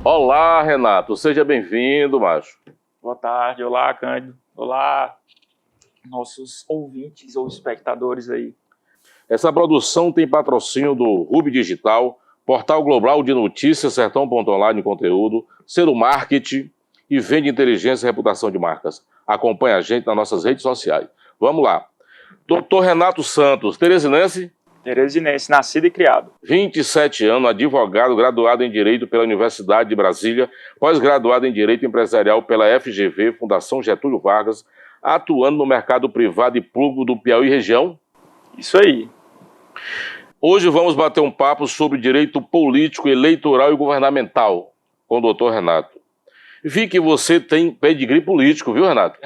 Olá, Renato, seja bem-vindo, macho. Boa tarde, olá, Cândido. Olá, nossos ouvintes ou espectadores aí. Essa produção tem patrocínio do Ruby Digital, Portal Global de Notícias, Sertão.online Conteúdo, Selo Marketing e Vende Inteligência e Reputação de Marcas. Acompanhe a gente nas nossas redes sociais. Vamos lá. Dr. Renato Santos, teresinense? Teresinense, nascido e criado. 27 anos, advogado, graduado em Direito pela Universidade de Brasília, pós-graduado em Direito Empresarial pela FGV, Fundação Getúlio Vargas, atuando no mercado privado e público do Piauí região? Isso aí. Hoje vamos bater um papo sobre direito político, eleitoral e governamental com o doutor Renato. Vi que você tem pedigree político, viu, Renato?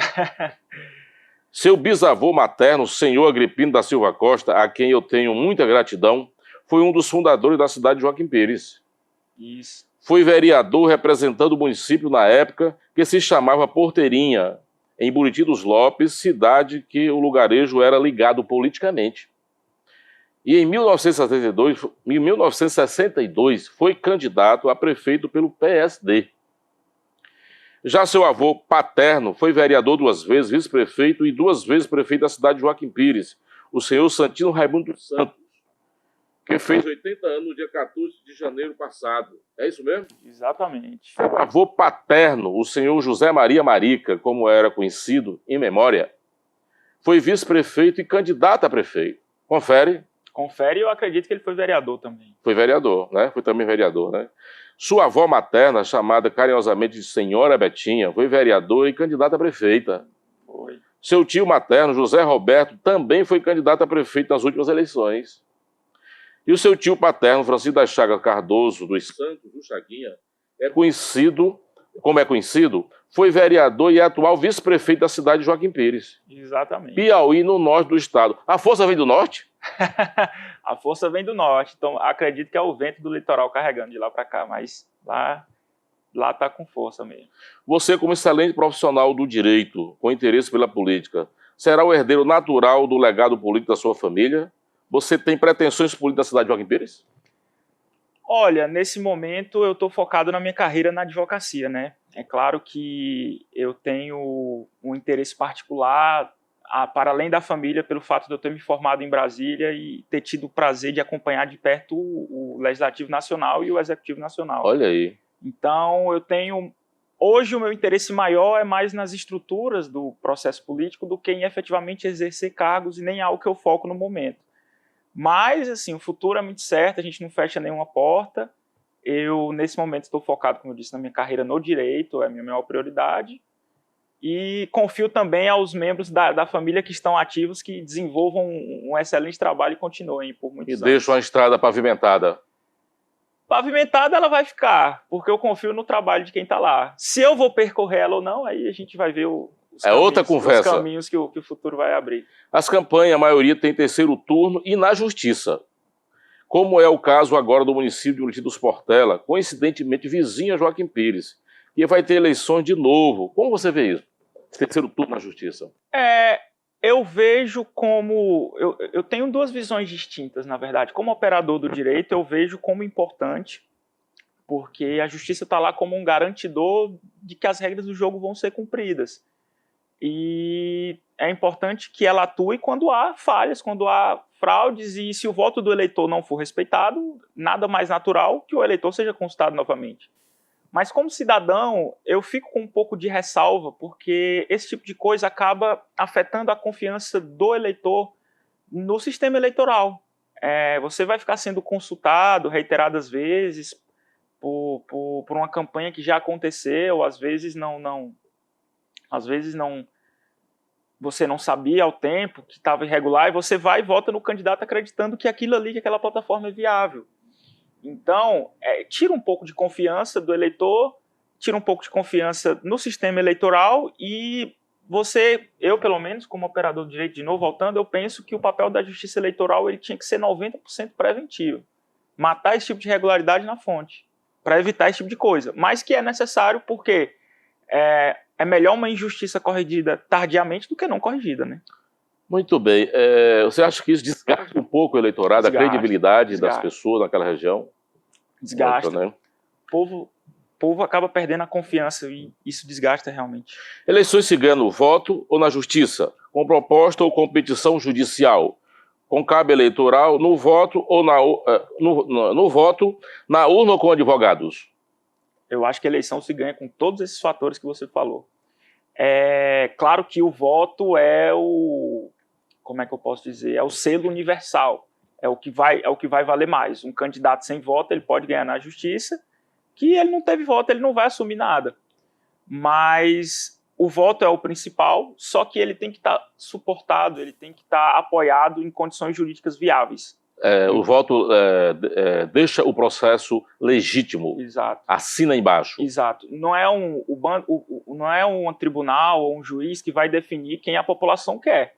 Seu bisavô materno, senhor Agripino da Silva Costa, a quem eu tenho muita gratidão, foi um dos fundadores da cidade de Joaquim Pires. Isso. Foi vereador representando o município na época que se chamava Porteirinha, em Buriti dos Lopes, cidade que o lugarejo era ligado politicamente. E em 1962 foi candidato a prefeito pelo PSD. Já seu avô paterno foi vereador 2 vezes, vice-prefeito e 2 vezes prefeito da cidade de Joaquim Pires, o senhor Santino Raimundo dos Santos, que fez 80 anos no dia 14 de janeiro passado. É isso mesmo? Exatamente. Seu avô paterno, o senhor José Maria Marica, como era conhecido em memória, foi vice-prefeito e candidato a prefeito. Confere? Confere, eu acredito que ele foi vereador também. Foi vereador, né? Foi também vereador, né? Sua avó materna, chamada carinhosamente de Senhora Betinha, foi vereadora e candidata a prefeita. Foi. Seu tio materno, José Roberto, também foi candidato a prefeito nas últimas eleições. E o seu tio paterno, Francisco das Chagas Cardoso dos Santos, do Chaguinha, foi vereador e é atual vice-prefeito da cidade de Joaquim Pires. Exatamente. Piauí, no norte do estado. A força vem do norte? A força vem do norte, então acredito que é o vento do litoral carregando de lá para cá, mas lá tá com força mesmo. Você, como excelente profissional do direito, com interesse pela política, será o herdeiro natural do legado político da sua família? Você tem pretensões políticas da cidade de Joaquim Pires? Olha, nesse momento eu estou focado na minha carreira na advocacia, né? É claro que eu tenho um interesse particular para além da família, pelo fato de eu ter me formado em Brasília e ter tido o prazer de acompanhar de perto o Legislativo Nacional e o Executivo Nacional. Olha aí. Então, hoje o meu interesse maior é mais nas estruturas do processo político do que em efetivamente exercer cargos e nem algo que eu foco no momento. Mas, assim, o futuro é muito certo, a gente não fecha nenhuma porta. Eu, nesse momento, estou focado, como eu disse, na minha carreira no direito, é a minha maior prioridade. E confio também aos membros da família que estão ativos, que desenvolvam um excelente trabalho e continuem por muitos anos. E deixam a estrada pavimentada. Pavimentada ela vai ficar, porque eu confio no trabalho de quem está lá. Se eu vou percorrer ela ou não, aí a gente vai ver os caminhos que o futuro vai abrir. As campanhas, a maioria tem terceiro turno e na justiça. Como é o caso agora do município de Buriti dos Portela, coincidentemente vizinho a Joaquim Pires, que vai ter eleições de novo. Como você vê isso? Esse terceiro turno na justiça. Eu vejo como... Eu tenho 2 visões distintas, na verdade. Como operador do direito, eu vejo como importante, porque a justiça está lá como um garantidor de que as regras do jogo vão ser cumpridas. E é importante que ela atue quando há falhas, quando há fraudes, e se o voto do eleitor não for respeitado, nada mais natural que o eleitor seja consultado novamente. Mas como cidadão, eu fico com um pouco de ressalva, porque esse tipo de coisa acaba afetando a confiança do eleitor no sistema eleitoral. Você vai ficar sendo consultado reiteradas vezes por uma campanha que já aconteceu, às vezes você não sabia ao tempo que estava irregular, e você vai e vota no candidato acreditando que aquilo ali, que aquela plataforma é viável. Então, tira um pouco de confiança do eleitor, tira um pouco de confiança no sistema eleitoral e eu pelo menos, como operador de direito, de novo voltando, eu penso que o papel da justiça eleitoral ele tinha que ser 90% preventivo. Matar esse tipo de irregularidade na fonte, para evitar esse tipo de coisa. Mas que é necessário porque é melhor uma injustiça corrigida tardiamente do que não corrigida, né? Muito bem. Você acha que isso desgasta um pouco o eleitorado, a credibilidade das pessoas naquela região? Desgasta. Né? O povo povo acaba perdendo a confiança e isso desgasta realmente. Eleições se ganha no voto ou na justiça? Com proposta ou competição judicial? Com cabo eleitoral, no voto ou no voto, na urna ou com advogados? Eu acho que a eleição se ganha com todos esses fatores que você falou. É claro que o voto é o, como é que eu posso dizer, é o selo universal, é o que vai valer mais. Um candidato sem voto, ele pode ganhar na justiça, que ele não teve voto, ele não vai assumir nada. Mas o voto é o principal, só que ele tem que estar suportado, ele tem que estar apoiado em condições jurídicas viáveis. O voto deixa o processo legítimo. Exato. Assina embaixo. Exato. Não é um tribunal ou um juiz que vai definir quem a população quer.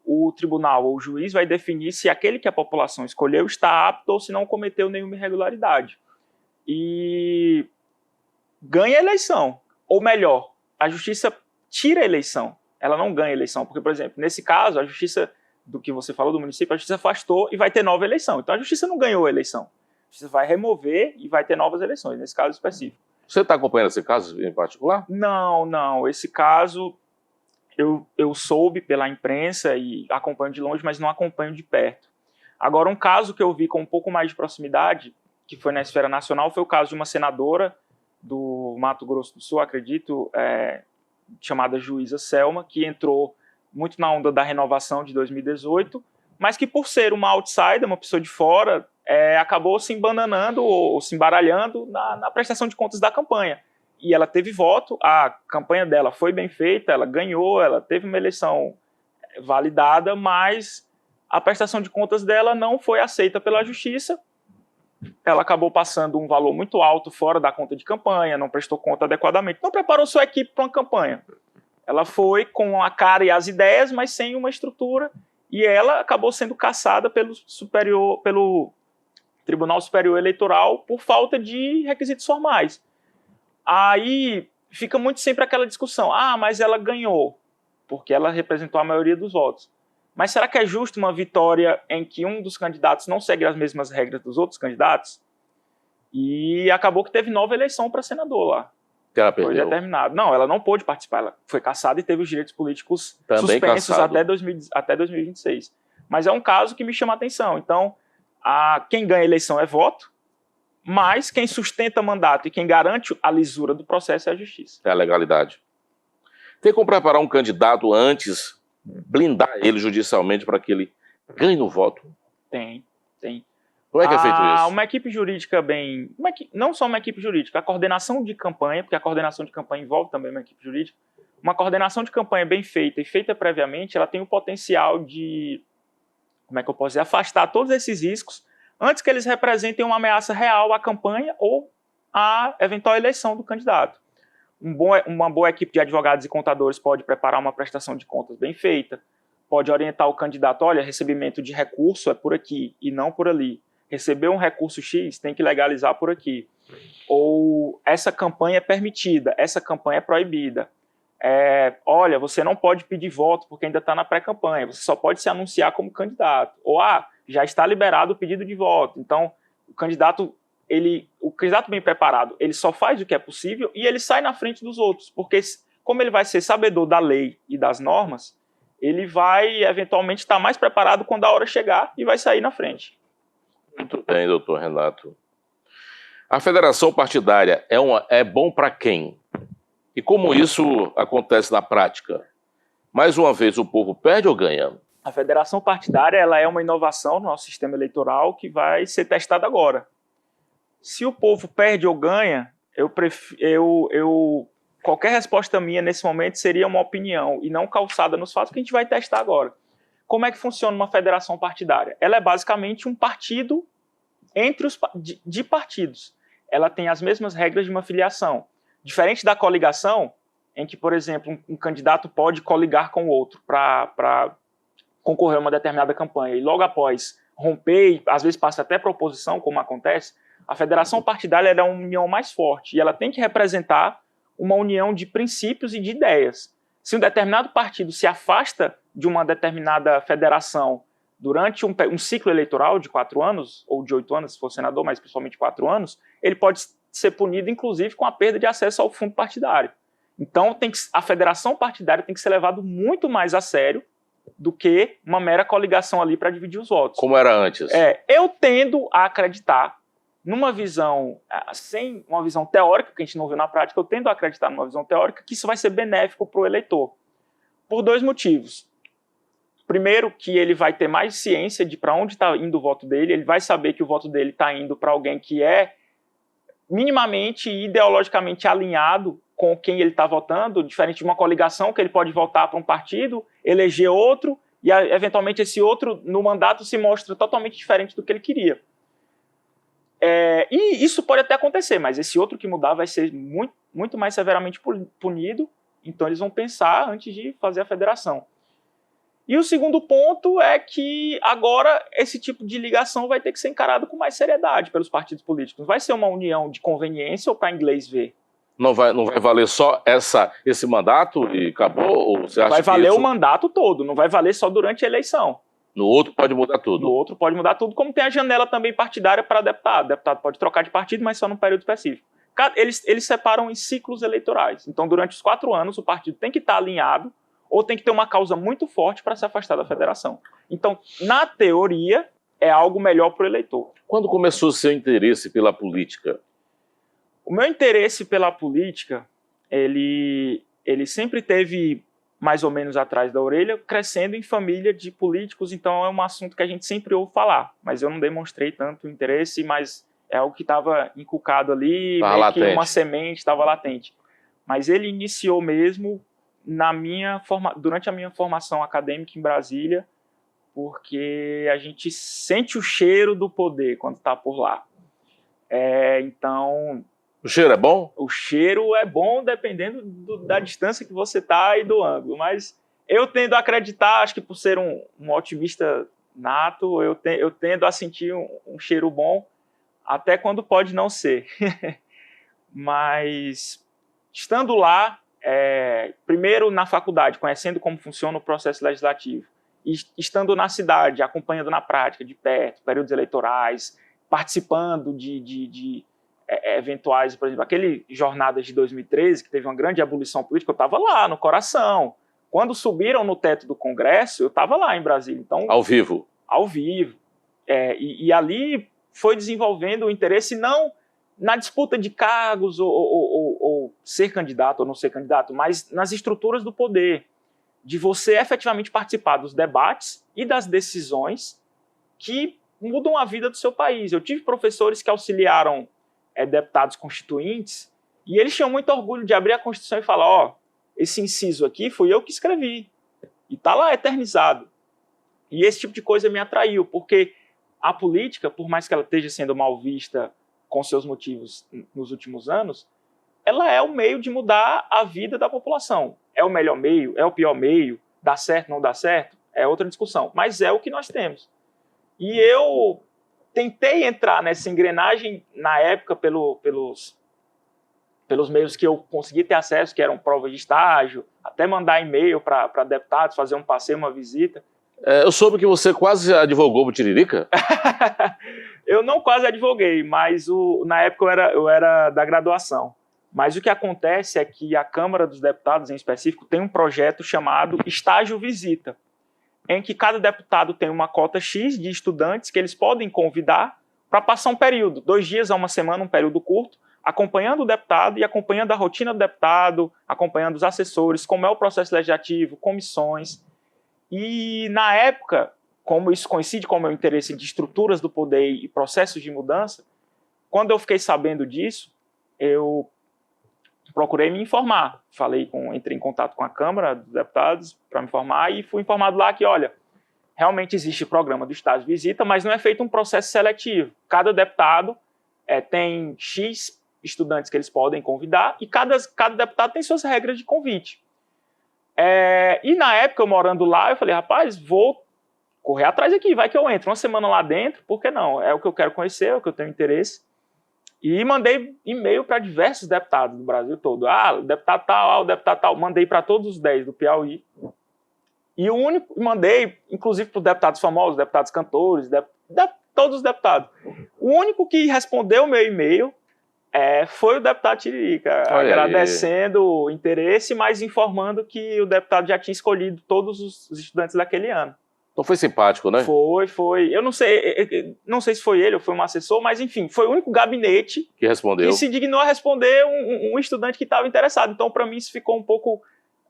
O tribunal ou o juiz vai definir se aquele que a população escolheu está apto ou se não cometeu nenhuma irregularidade. E ganha a eleição. Ou melhor, a justiça tira a eleição. Ela não ganha a eleição. Porque, por exemplo, nesse caso, a justiça do que você falou do município, a justiça afastou e vai ter nova eleição. Então a justiça não ganhou a eleição. A justiça vai remover e vai ter novas eleições, nesse caso específico. Você está acompanhando esse caso em particular? Não. Esse caso eu soube pela imprensa e acompanho de longe, mas não acompanho de perto. Agora, um caso que eu vi com um pouco mais de proximidade, que foi na esfera nacional, foi o caso de uma senadora do Mato Grosso do Sul, acredito, chamada Juíza Selma, que entrou muito na onda da renovação de 2018, mas que por ser uma outsider, uma pessoa de fora, acabou se embananando ou se embaralhando na prestação de contas da campanha. E ela teve voto, a campanha dela foi bem feita, ela ganhou, ela teve uma eleição validada, mas a prestação de contas dela não foi aceita pela justiça. Ela acabou passando um valor muito alto fora da conta de campanha, não prestou conta adequadamente, não preparou sua equipe para uma campanha. Ela foi com a cara e as ideias, mas sem uma estrutura, e ela acabou sendo cassada pelo Tribunal Superior Eleitoral por falta de requisitos formais. Aí fica muito sempre aquela discussão, mas ela ganhou, porque ela representou a maioria dos votos. Mas será que é justo uma vitória em que um dos candidatos não segue as mesmas regras dos outros candidatos? E acabou que teve nova eleição para senador lá. Ela perdeu. Foi determinado. Não, ela não pôde participar, ela foi cassada e teve os direitos políticos também suspensos cassado. até 2026. Mas é um caso que me chama a atenção. Então, quem ganha a eleição é voto, mas quem sustenta mandato e quem garante a lisura do processo é a justiça. É a legalidade. Tem como preparar um candidato antes, blindar ele judicialmente para que ele ganhe no voto? Tem. Como é que é feito isso? Uma equipe jurídica não só uma equipe jurídica, a coordenação de campanha, porque a coordenação de campanha envolve também uma equipe jurídica, uma coordenação de campanha bem feita e feita previamente, ela tem o potencial de, afastar todos esses riscos antes que eles representem uma ameaça real à campanha ou à eventual eleição do candidato. Uma boa equipe de advogados e contadores pode preparar uma prestação de contas bem feita, pode orientar o candidato, olha, recebimento de recurso é por aqui e não por ali. Recebeu um recurso X, tem que legalizar por aqui. Ou essa campanha é permitida, essa campanha é proibida. Olha, você não pode pedir voto porque ainda está na pré-campanha, você só pode se anunciar como candidato. Ou, já está liberado o pedido de voto. Então, o candidato bem preparado, ele só faz o que é possível e ele sai na frente dos outros, porque como ele vai ser sabedor da lei e das normas, ele vai eventualmente estar mais preparado quando a hora chegar e vai sair na frente. Muito bem, doutor Renato. A federação partidária é bom para quem? E como isso acontece na prática? Mais uma vez, o povo perde ou ganha? A federação partidária ela é uma inovação no nosso sistema eleitoral que vai ser testada agora. Se o povo perde ou ganha, qualquer resposta minha nesse momento seria uma opinião e não calçada nos fatos que a gente vai testar agora. Como é que funciona uma federação partidária? Ela é basicamente um partido de partidos. Ela tem as mesmas regras de uma filiação. Diferente da coligação, em que, por exemplo, um candidato pode coligar com o outro para concorrer a uma determinada campanha e logo após romper e às vezes passa até para oposição, como acontece, a federação partidária é uma união mais forte e ela tem que representar uma união de princípios e de ideias. Se um determinado partido se afasta de uma determinada federação durante um ciclo eleitoral de 4 anos, ou de 8 anos, se for senador, mas principalmente 4 anos, ele pode ser punido, inclusive, com a perda de acesso ao fundo partidário. Então, a federação partidária tem que ser levada muito mais a sério do que uma mera coligação ali para dividir os votos. Como era antes. Eu tendo a acreditar numa visão, sem uma visão teórica, que a gente não viu na prática, eu tendo a acreditar numa visão teórica que isso vai ser benéfico para o eleitor. Por 2 motivos. Primeiro, que ele vai ter mais ciência de para onde está indo o voto dele, ele vai saber que o voto dele está indo para alguém que é minimamente e ideologicamente alinhado com quem ele está votando, diferente de uma coligação que ele pode votar para um partido, eleger outro, e eventualmente esse outro, no mandato, se mostra totalmente diferente do que ele queria. E isso pode até acontecer, mas esse outro que mudar vai ser muito, muito mais severamente punido, então eles vão pensar antes de fazer a federação. E o segundo ponto é que agora esse tipo de ligação vai ter que ser encarado com mais seriedade pelos partidos políticos. Não vai ser uma união de conveniência ou para inglês ver. Não vai valer só esse mandato e acabou? Ou você acha vai valer que isso... o mandato todo, não vai valer só durante a eleição. No outro pode mudar tudo. No outro pode mudar tudo, como tem a janela também partidária para deputado. O deputado pode trocar de partido, mas só num período específico. Eles separam em ciclos eleitorais. Então, durante os 4 anos, o partido tem que estar alinhado ou tem que ter uma causa muito forte para se afastar da federação. Então, na teoria, é algo melhor para o eleitor. Quando começou o seu interesse pela política? O meu interesse pela política, ele sempre teve mais ou menos atrás da orelha, crescendo em família de políticos, então é um assunto que a gente sempre ouve falar, mas eu não demonstrei tanto interesse, mas é algo que estava inculcado ali, meio que uma semente estava latente. Mas ele iniciou mesmo durante a minha formação acadêmica em Brasília, porque a gente sente o cheiro do poder quando está por lá. Então... O cheiro é bom? O cheiro é bom dependendo da distância que você está e do ângulo, mas eu tendo a acreditar, acho que por ser um otimista nato, eu tendo a sentir um cheiro bom, até quando pode não ser. Mas, estando lá, primeiro na faculdade, conhecendo como funciona o processo legislativo, e estando na cidade, acompanhando na prática, de perto, períodos eleitorais, participando de eventuais, por exemplo, aquele Jornadas de 2013, que teve uma grande abolição política, eu estava lá, no coração. Quando subiram no teto do Congresso, eu estava lá em Brasília. Então, ao vivo? Ao vivo. E ali foi desenvolvendo o interesse não na disputa de cargos ou ser candidato ou não ser candidato, mas nas estruturas do poder, de você efetivamente participar dos debates e das decisões que mudam a vida do seu país. Eu tive professores que auxiliaram deputados constituintes, e eles tinham muito orgulho de abrir a Constituição e falar, esse inciso aqui fui eu que escrevi, e está lá eternizado. E esse tipo de coisa me atraiu, porque a política, por mais que ela esteja sendo mal vista com seus motivos nos últimos anos, ela é o meio de mudar a vida da população. É o melhor meio? É o pior meio? Dá certo, não dá certo? É outra discussão, mas é o que nós temos. E eu tentei entrar nessa engrenagem, na época, pelos meios que eu consegui ter acesso, que eram provas de estágio, até mandar e-mail para deputados, fazer um passeio, uma visita. Eu soube que você quase advogou o Tiririca? Eu não quase advoguei, mas na época eu era da graduação. Mas o que acontece é que a Câmara dos Deputados, em específico, tem um projeto chamado Estágio Visita, em que cada deputado tem uma cota X de estudantes que eles podem convidar para passar um período, 2 dias a uma semana, um período curto, acompanhando o deputado e acompanhando a rotina do deputado, acompanhando os assessores, como é o processo legislativo, comissões. E, na época, como isso coincide com o meu interesse de estruturas do poder e processos de mudança, quando eu fiquei sabendo disso, eu procurei me informar. Entrei em contato com a Câmara dos Deputados para me informar e fui informado lá que, olha, realmente existe o programa do estágio de visita, mas não é feito um processo seletivo. Cada deputado tem X estudantes que eles podem convidar e cada deputado tem suas regras de convite. E na época, eu morando lá, eu falei, rapaz, vou correr atrás aqui, vai que eu entro uma semana lá dentro, por que não? É o que eu quero conhecer, é o que eu tenho interesse. E mandei e-mail para diversos deputados do Brasil todo. O deputado tal, o deputado tal. Mandei para todos os 10 do Piauí. E mandei, inclusive, para os deputados famosos, deputados cantores, todos os deputados. O único que respondeu o meu e-mail Foi o deputado Tiririca, Olha agradecendo o interesse, mas informando que o deputado já tinha escolhido todos os estudantes daquele ano. Então foi simpático, né? Foi. Eu não sei se foi ele ou foi um assessor, mas enfim, foi o único gabinete Que respondeu. que se dignou a responder um estudante que estava interessado. Então, para mim, isso ficou um pouco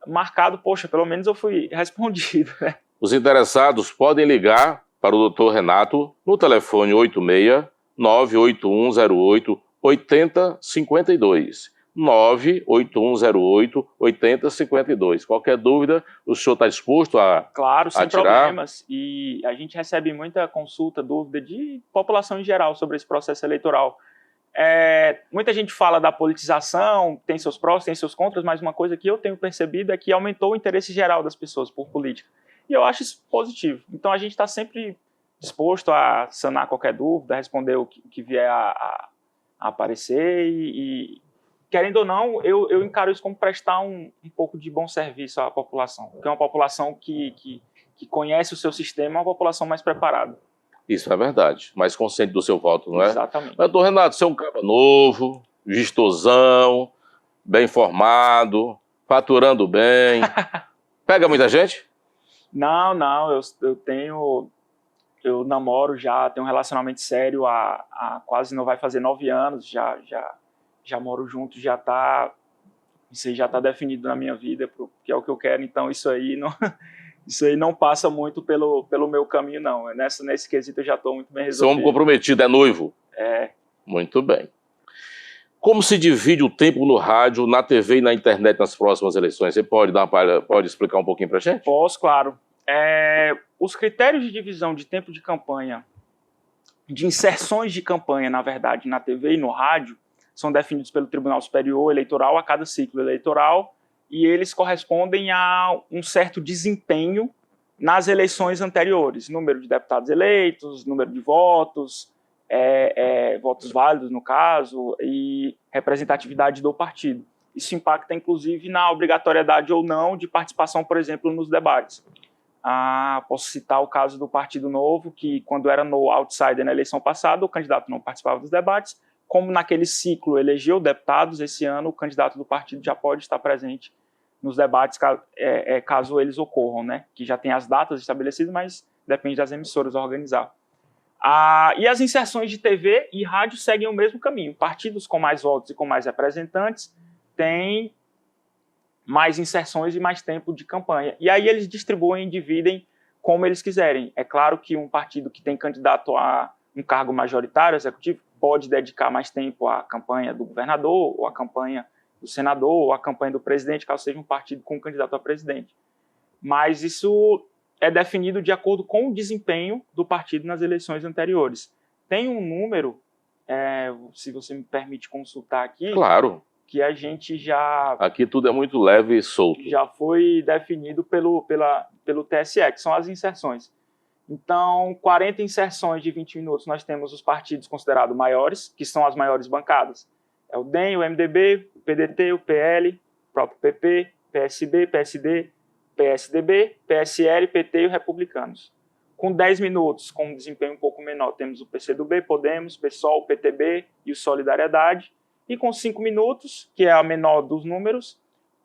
marcado. Poxa, pelo menos eu fui respondido, né? Os interessados podem ligar para o Dr. Renato no telefone 86-98108-8052. 98108-8052. Qualquer dúvida, o senhor está disposto a Claro, sem tirar? problemas. E a gente recebe muita consulta, dúvida de população em geral sobre esse processo eleitoral. Muita gente fala da politização, tem seus prós, tem seus contras, mas uma coisa que eu tenho percebido é que aumentou o interesse geral das pessoas por política. E eu acho isso positivo. Então a gente está sempre disposto a sanar qualquer dúvida, responder o que vier a aparecer e querendo ou não, eu encaro isso como prestar um pouco de bom serviço à população, porque é uma população que conhece o seu sistema, é uma população mais preparada. Isso é verdade, mais consciente do seu voto, não é? Exatamente. Mas, doutor Renato, você é um cara novo, vistosão, bem formado, faturando bem. Pega muita gente? Não, eu namoro já, tenho um relacionamento sério há quase, não vai fazer 9 anos, já moro junto, isso aí já está definido na minha vida, que é o que eu quero, então isso aí não passa muito pelo meu caminho, não. Nesse quesito eu já estou muito bem resolvido. Você é um homem comprometido, é noivo? É. Muito bem. Como se divide o tempo no rádio, na TV e na internet nas próximas eleições? Você pode explicar um pouquinho para a gente? Posso, claro. Os critérios de divisão de tempo de campanha, de inserções de campanha, na verdade, na TV e no rádio, são definidos pelo Tribunal Superior Eleitoral a cada ciclo eleitoral e eles correspondem a um certo desempenho nas eleições anteriores. Número de deputados eleitos, número de votos, votos válidos, no caso, e representatividade do partido. Isso impacta, inclusive, na obrigatoriedade ou não de participação, por exemplo, nos debates. Posso citar o caso do Partido Novo, que quando era no outsider na eleição passada, o candidato não participava dos debates. Como naquele ciclo elegeu deputados, esse ano o candidato do partido já pode estar presente nos debates caso eles ocorram, né? Que já tem as datas estabelecidas, mas depende das emissoras organizar. E as inserções de TV e rádio seguem o mesmo caminho. Partidos com mais votos e com mais representantes têm mais inserções e mais tempo de campanha. E aí eles distribuem e dividem como eles quiserem. É claro que um partido que tem candidato a um cargo majoritário, executivo, pode dedicar mais tempo à campanha do governador, ou à campanha do senador, ou à campanha do presidente, caso seja um partido com um candidato a presidente. Mas isso é definido de acordo com o desempenho do partido nas eleições anteriores. Tem um número, se você me permite consultar aqui, claro, que a gente já... Aqui tudo é muito leve e solto. Já foi definido pelo TSE, que são as inserções. Então, 40 inserções de 20 minutos, nós temos os partidos considerados maiores, que são as maiores bancadas. É o DEM, o MDB, o PDT, o PL, o próprio PP, PSB, PSD, PSDB, PSL, PT e os republicanos. Com 10 minutos, com um desempenho um pouco menor, temos o PCdoB, Podemos, PSOL, PTB e o Solidariedade. E com 5 minutos, que é a menor dos números,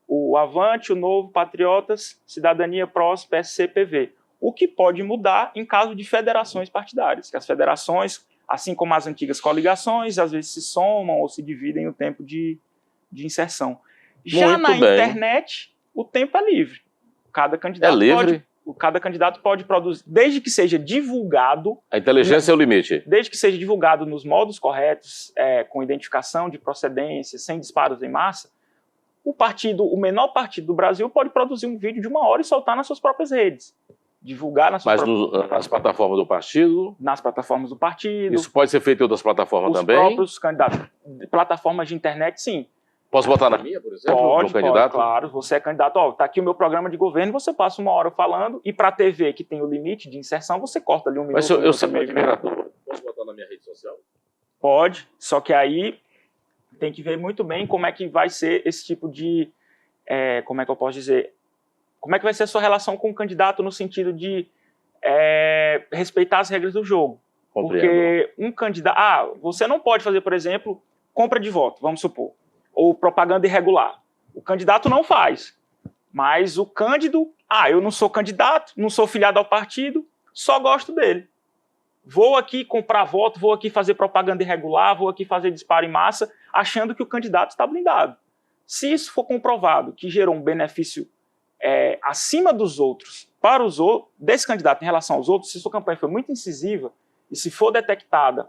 o Avante, o Novo, Patriotas, Cidadania, PROS, PSC, PV. O que pode mudar em caso de federações partidárias, que as federações, assim como as antigas coligações, às vezes se somam ou se dividem o tempo de inserção. Já Muito na bem. Internet, o tempo é livre. Cada candidato pode produzir, desde que seja divulgado... A inteligência é o limite. Desde que seja divulgado nos modos corretos, com identificação de procedência, sem disparos em massa, o menor partido do Brasil pode produzir um vídeo de 1 hora e soltar nas suas próprias redes. Divulgar nas suas nas plataformas do partido? Nas plataformas do partido. Isso pode ser feito em outras plataformas também? Os próprios candidatos. Plataformas de internet, sim. Posso botar na minha, por exemplo? Pode, claro. Você é candidato, tá aqui o meu programa de governo, você passa 1 hora falando, e para a TV, que tem o limite de inserção, você corta ali 1 minuto. Mas eu sou vereador, posso botar na minha rede social? Pode, só que aí tem que ver muito bem como é que vai ser esse tipo de... como é que eu posso dizer? Como é que vai ser a sua relação com o candidato no sentido de respeitar as regras do jogo? Compreendo. Porque um candidato... você não pode fazer, por exemplo, compra de voto, vamos supor, ou propaganda irregular. O candidato não faz, mas o cândido, eu não sou candidato, não sou filiado ao partido, só gosto dele. Vou aqui comprar voto, vou aqui fazer propaganda irregular, vou aqui fazer disparo em massa, achando que o candidato está blindado. Se isso for comprovado que gerou um benefício acima dos outros, para os outros, desse candidato em relação aos outros, se sua campanha foi muito incisiva e se for detectada,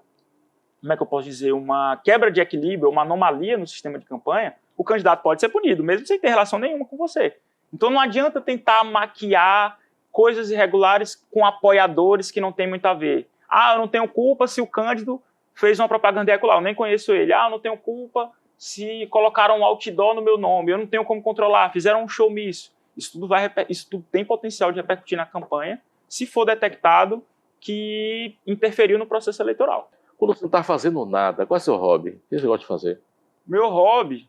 como é que eu posso dizer, uma quebra de equilíbrio, uma anomalia no sistema de campanha, o candidato pode ser punido, mesmo sem ter relação nenhuma com você. Então não adianta tentar maquiar coisas irregulares com apoiadores que não tem muito a ver. Eu não tenho culpa se o Cândido fez uma propaganda irregular, eu nem conheço ele. Eu não tenho culpa se colocaram um outdoor no meu nome, eu não tenho como controlar, fizeram um showmício. Isso tudo tem potencial de repercutir na campanha, se for detectado que interferiu no processo eleitoral. Quando você não está fazendo nada, qual é o seu hobby? O que você gosta de fazer? Meu hobby,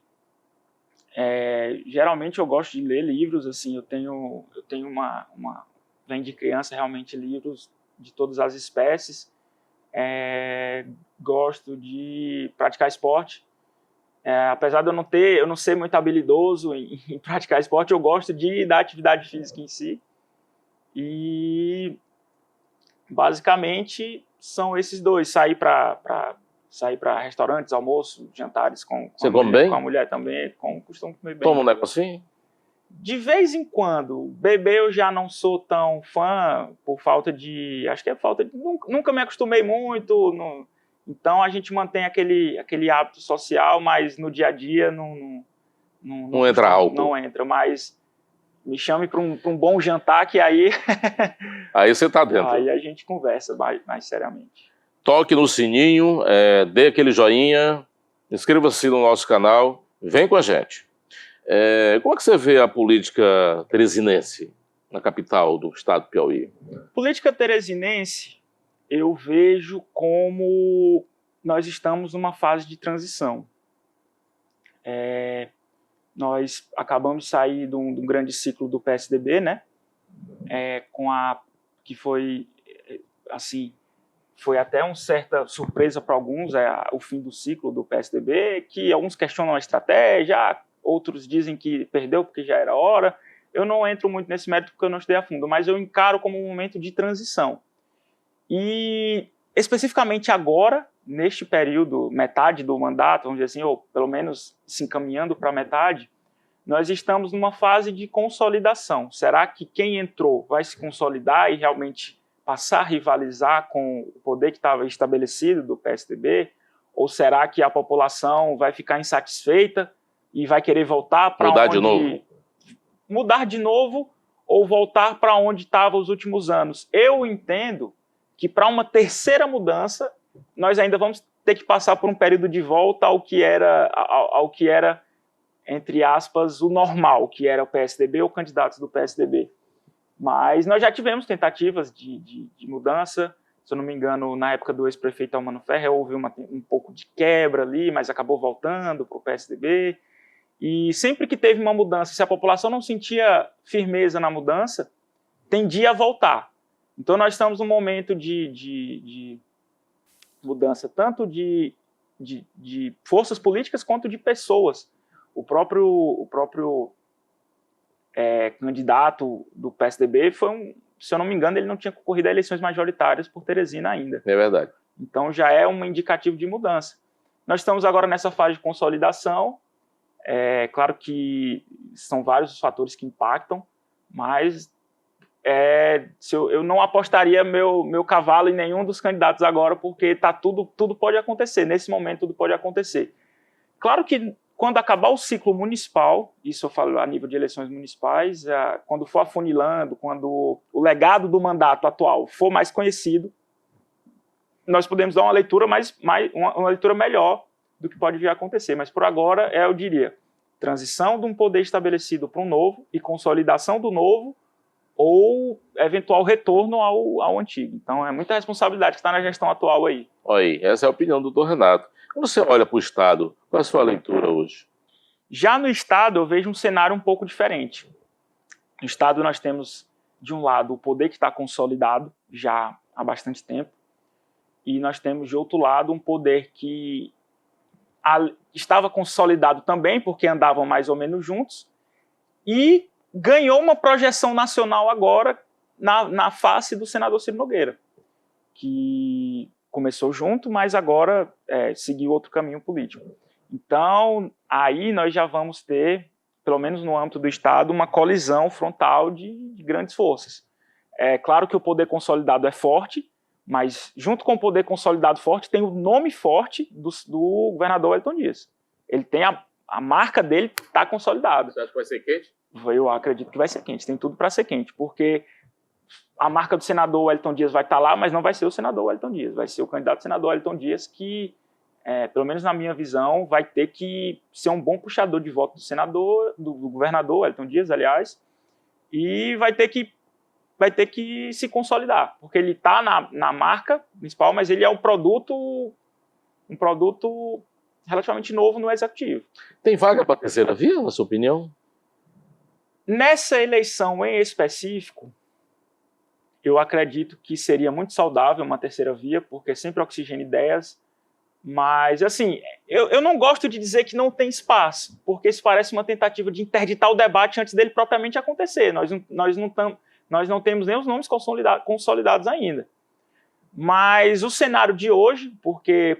geralmente eu gosto de ler livros, assim, eu tenho vem de criança realmente livros de todas as espécies, gosto de praticar esporte, apesar de eu não ser muito habilidoso em praticar esporte, eu gosto da atividade física em si, e basicamente são esses dois, sair para restaurantes, almoço, jantares com a mulher também, costumo comer bem. Toma um negocinho? De vez em quando. Beber eu já não sou tão fã, por falta de... Acho que é falta de... Nunca me acostumei muito, então a gente mantém aquele hábito social, mas no dia a dia não entra álcool. Não entra, mas me chame para um bom jantar, que aí... Aí você está dentro. Aí a gente conversa mais seriamente. Toque no sininho, dê aquele joinha, inscreva-se no nosso canal, vem com a gente. Como é que você vê a política teresinense na capital do estado do Piauí? Política teresinense, eu vejo como nós estamos numa fase de transição. Nós acabamos de sair de um grande ciclo do PSDB, né? Que foi, assim, foi até uma certa surpresa para alguns, o fim do ciclo do PSDB, que alguns questionam a estratégia, outros dizem que perdeu porque já era hora. Eu não entro muito nesse mérito porque eu não estudei a fundo, mas eu encaro como um momento de transição. E, especificamente agora, neste período, metade do mandato, vamos dizer assim, ou pelo menos se encaminhando para a metade, nós estamos numa fase de consolidação. Será que quem entrou vai se consolidar e realmente passar a rivalizar com o poder que estava estabelecido do PSDB? Ou será que a população vai ficar insatisfeita e vai querer voltar para mudar de novo ou voltar para onde estava os últimos anos? Eu entendo que para uma terceira mudança, nós ainda vamos ter que passar por um período de volta ao que era, entre aspas, o normal, que era o PSDB ou candidatos do PSDB. Mas nós já tivemos tentativas de mudança. Se eu não me engano, na época do ex-prefeito Almano Ferrer, houve um pouco de quebra ali, mas acabou voltando para o PSDB. E sempre que teve uma mudança, se a população não sentia firmeza na mudança, tendia a voltar. Então nós estamos num momento de mudança tanto de forças políticas quanto de pessoas. O próprio candidato do PSDB se eu não me engano, ele não tinha concorrido a eleições majoritárias por Teresina ainda. É verdade. Então já é um indicativo de mudança. Nós estamos agora nessa fase de consolidação. Claro que são vários os fatores que impactam, mas eu não apostaria meu cavalo em nenhum dos candidatos agora, porque tudo pode acontecer. Nesse momento, tudo pode acontecer. Claro que quando acabar o ciclo municipal, isso eu falo a nível de eleições municipais, quando for afunilando, quando o legado do mandato atual for mais conhecido, nós podemos dar uma leitura uma leitura melhor do que pode vir a acontecer. Mas por agora, eu diria, transição de um poder estabelecido para um novo e consolidação do novo ou eventual retorno ao antigo. Então é muita responsabilidade que está na gestão atual aí. Olha aí, essa é a opinião do Dr. Renato. Quando você olha para o Estado, qual é a sua leitura hoje? Já no Estado, eu vejo um cenário um pouco diferente. No Estado, nós temos, de um lado, o poder que está consolidado já há bastante tempo, e nós temos, de outro lado, um poder que estava consolidado também, porque andavam mais ou menos juntos, e ganhou uma projeção nacional agora na face do senador Ciro Nogueira, que começou junto, mas agora seguiu outro caminho político. Então, aí nós já vamos ter, pelo menos no âmbito do Estado, uma colisão frontal de grandes forças. É claro que o poder consolidado é forte, mas junto com o poder consolidado forte tem o nome forte do governador Wellington Dias. Ele tem a marca dele está consolidada. Você acha que vai ser quente? Eu acredito que vai ser quente, tem tudo para ser quente, porque a marca do senador Wellington Dias vai estar lá, mas não vai ser o senador Wellington Dias, vai ser o candidato senador Wellington Dias que, pelo menos na minha visão, vai ter que ser um bom puxador de voto do senador, do governador Wellington Dias, aliás, e vai ter que se consolidar, porque ele está na marca principal, mas ele é um produto relativamente novo no executivo. Tem vaga para a terceira via, na sua opinião? Nessa eleição em específico, eu acredito que seria muito saudável uma terceira via, porque sempre oxigena ideias, mas, assim, eu não gosto de dizer que não tem espaço, porque isso parece uma tentativa de interditar o debate antes dele propriamente acontecer. Nós não temos nem os nomes consolidados ainda. Mas o cenário de hoje, porque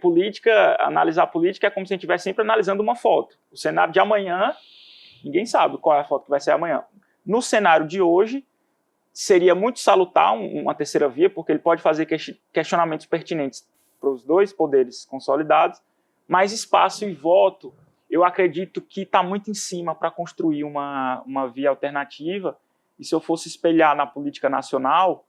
analisar política é como se a gente estivesse sempre analisando uma foto. O cenário de amanhã, ninguém sabe qual é a foto que vai ser amanhã. No cenário de hoje, seria muito salutar uma terceira via, porque ele pode fazer questionamentos pertinentes para os dois poderes consolidados, mas espaço e voto, eu acredito que está muito em cima para construir uma via alternativa, e se eu fosse espelhar na política nacional,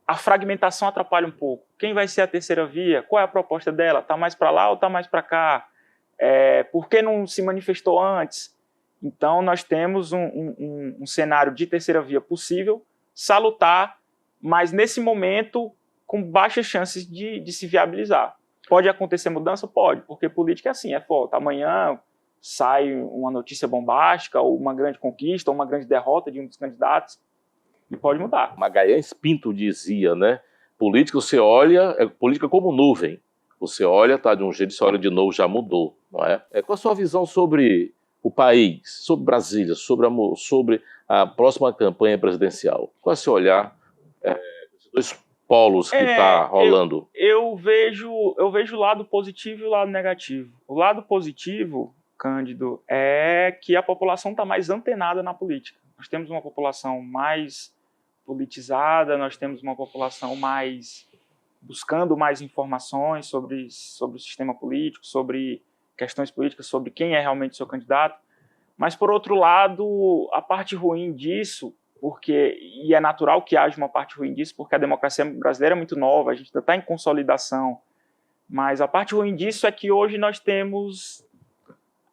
a fragmentação atrapalha um pouco. Quem vai ser a terceira via? Qual é a proposta dela? Está mais para lá ou está mais para cá? Por que não se manifestou antes? Então, nós temos um cenário de terceira via possível, salutar, mas nesse momento com baixas chances de se viabilizar. Pode acontecer mudança? Pode, porque política é assim, é foto. Amanhã sai uma notícia bombástica, ou uma grande conquista, ou uma grande derrota de um dos candidatos, e pode mudar. Magalhães Pinto dizia, né? Política, você olha, política como nuvem. Você olha, tá de um jeito, você olha de novo, já mudou, não é? Qual a sua visão sobre o país, sobre Brasília, sobre a próxima campanha presidencial? Qual é o seu olhar? Esses dois polos que está rolando. Eu vejo o lado positivo e o lado negativo. O lado positivo, Cândido, é que a população está mais antenada na política. Nós temos uma população mais politizada, nós temos uma população mais buscando mais informações sobre o sistema político, sobre questões políticas, sobre quem é realmente seu candidato. Mas, por outro lado, a parte ruim disso, e é natural que haja uma parte ruim disso, porque a democracia brasileira é muito nova, a gente ainda está em consolidação, mas a parte ruim disso é que hoje nós temos,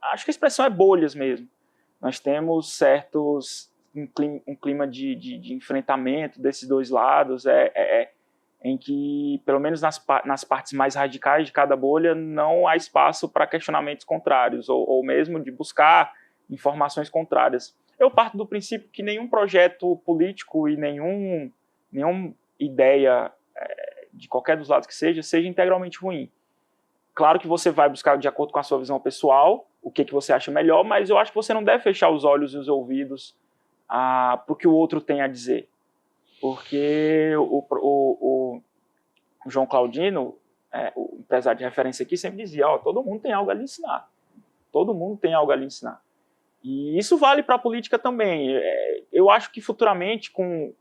acho que a expressão é bolhas mesmo, nós temos um clima de enfrentamento desses dois lados, em que, pelo menos nas partes mais radicais de cada bolha, não há espaço para questionamentos contrários, ou mesmo de buscar informações contrárias. Eu parto do princípio que nenhum projeto político e nenhuma ideia de qualquer dos lados que seja integralmente ruim. Claro que você vai buscar, de acordo com a sua visão pessoal, o que você acha melhor, mas eu acho que você não deve fechar os olhos e os ouvidos para o que o outro tem a dizer. Porque o João Claudino, o empresário de referência aqui, sempre dizia, todo mundo tem algo a lhe ensinar. Todo mundo tem algo a lhe ensinar. E isso vale para a política também. Eu acho que futuramente, com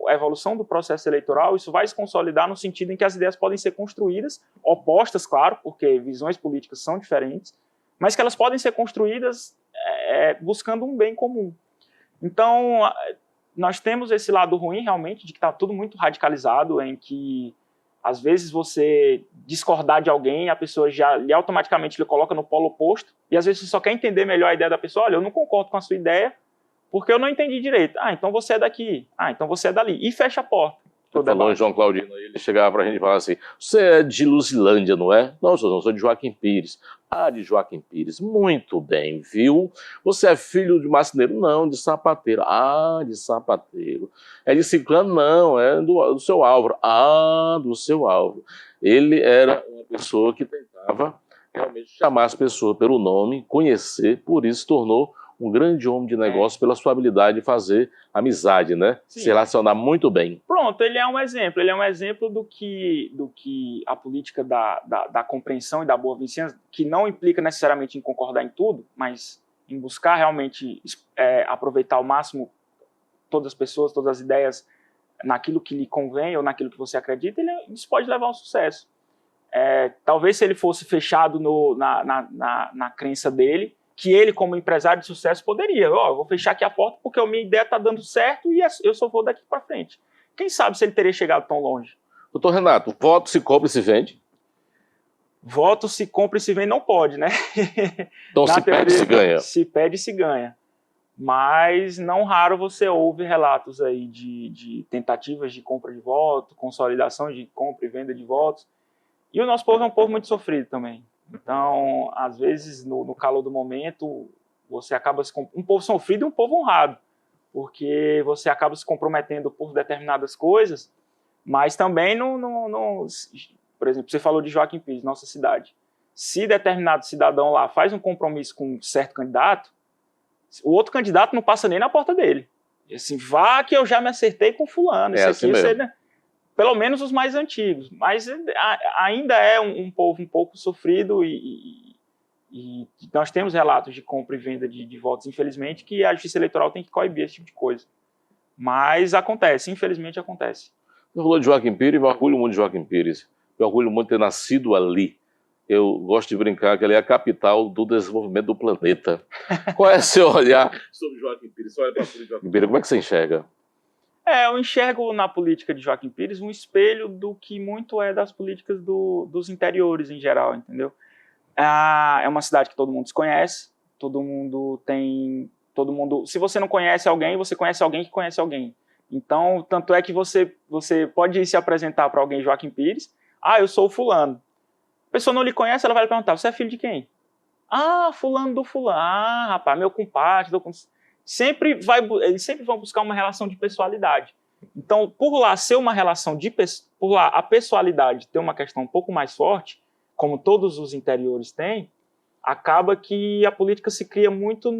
a evolução do processo eleitoral, isso vai se consolidar no sentido em que as ideias podem ser construídas, opostas, claro, porque visões políticas são diferentes, mas que elas podem ser construídas buscando um bem comum. Então, nós temos esse lado ruim, realmente, de que está tudo muito radicalizado, em que, às vezes, você discordar de alguém, a pessoa já automaticamente lhe coloca no polo oposto, e às vezes você só quer entender melhor a ideia da pessoa. Olha, eu não concordo com a sua ideia, porque eu não entendi direito. Então você é daqui. Então você é dali. E fecha a porta. Falou em João Claudino, ele chegava para a gente e falava assim, você é de Luzilândia, não é? Não, sou de Joaquim Pires. De Joaquim Pires. Muito bem, viu? Você é filho de marceneiro? Não, de sapateiro. De sapateiro. É de ciclano? Não, é do seu Álvaro. Do seu Álvaro. Ele era uma pessoa que tentava realmente chamar as pessoas pelo nome, conhecer, por isso se tornou um grande homem de negócio pela sua habilidade de fazer amizade, né? Sim. Se relacionar muito bem. Pronto, ele é um exemplo do que a política da compreensão e da boa vizinhança, que não implica necessariamente em concordar em tudo, mas em buscar realmente aproveitar ao máximo todas as pessoas, todas as ideias naquilo que lhe convém ou naquilo que você acredita, isso pode levar ao sucesso. Talvez se ele fosse fechado na crença dele, que ele, como empresário de sucesso, poderia. Eu vou fechar aqui a porta porque a minha ideia está dando certo e eu só vou daqui para frente. Quem sabe se ele teria chegado tão longe? Doutor Renato, voto se compra e se vende? Voto se compra e se vende não pode, né? Então se pede e se ganha. Se pede e se ganha. Mas não raro você ouve relatos aí de tentativas de compra de voto, consolidação de compra e venda de votos. E o nosso povo é um povo muito sofrido também. Então, às vezes, no calor do momento, você acaba um povo sofrido e um povo honrado, porque você acaba se comprometendo por determinadas coisas, mas também por exemplo, você falou de Joaquim Pires, nossa cidade. Se determinado cidadão lá faz um compromisso com um certo candidato, o outro candidato não passa nem na porta dele. E assim, vá que eu já me acertei com fulano. Isso assim aqui mesmo. Você, pelo menos os mais antigos, mas ainda é um povo um pouco sofrido e nós temos relatos de compra e venda de votos, infelizmente, que a Justiça Eleitoral tem que coibir esse tipo de coisa. Mas acontece, infelizmente acontece. Você falou de Joaquim Pires, eu me orgulho muito de Joaquim Pires. Eu orgulho muito de ter nascido ali. Eu gosto de brincar que ele é a capital do desenvolvimento do planeta. Qual é o seu olhar sobre Joaquim Pires? Você olha para a política de Joaquim Pires, como é que você enxerga? Eu enxergo na política de Joaquim Pires um espelho do que muito é das políticas dos interiores em geral, entendeu? É uma cidade que todo mundo se conhece, se você não conhece alguém, você conhece alguém que conhece alguém. Então, tanto é que você pode ir se apresentar para alguém Joaquim Pires, eu sou o fulano. A pessoa não lhe conhece, ela vai lhe perguntar, você é filho de quem? Fulano do fulano. Rapaz, meu compadre. Eles sempre vão buscar uma relação de pessoalidade. Então, por lá ser uma relação por lá a pessoalidade ter uma questão um pouco mais forte, como todos os interiores têm, acaba que a política se cria muito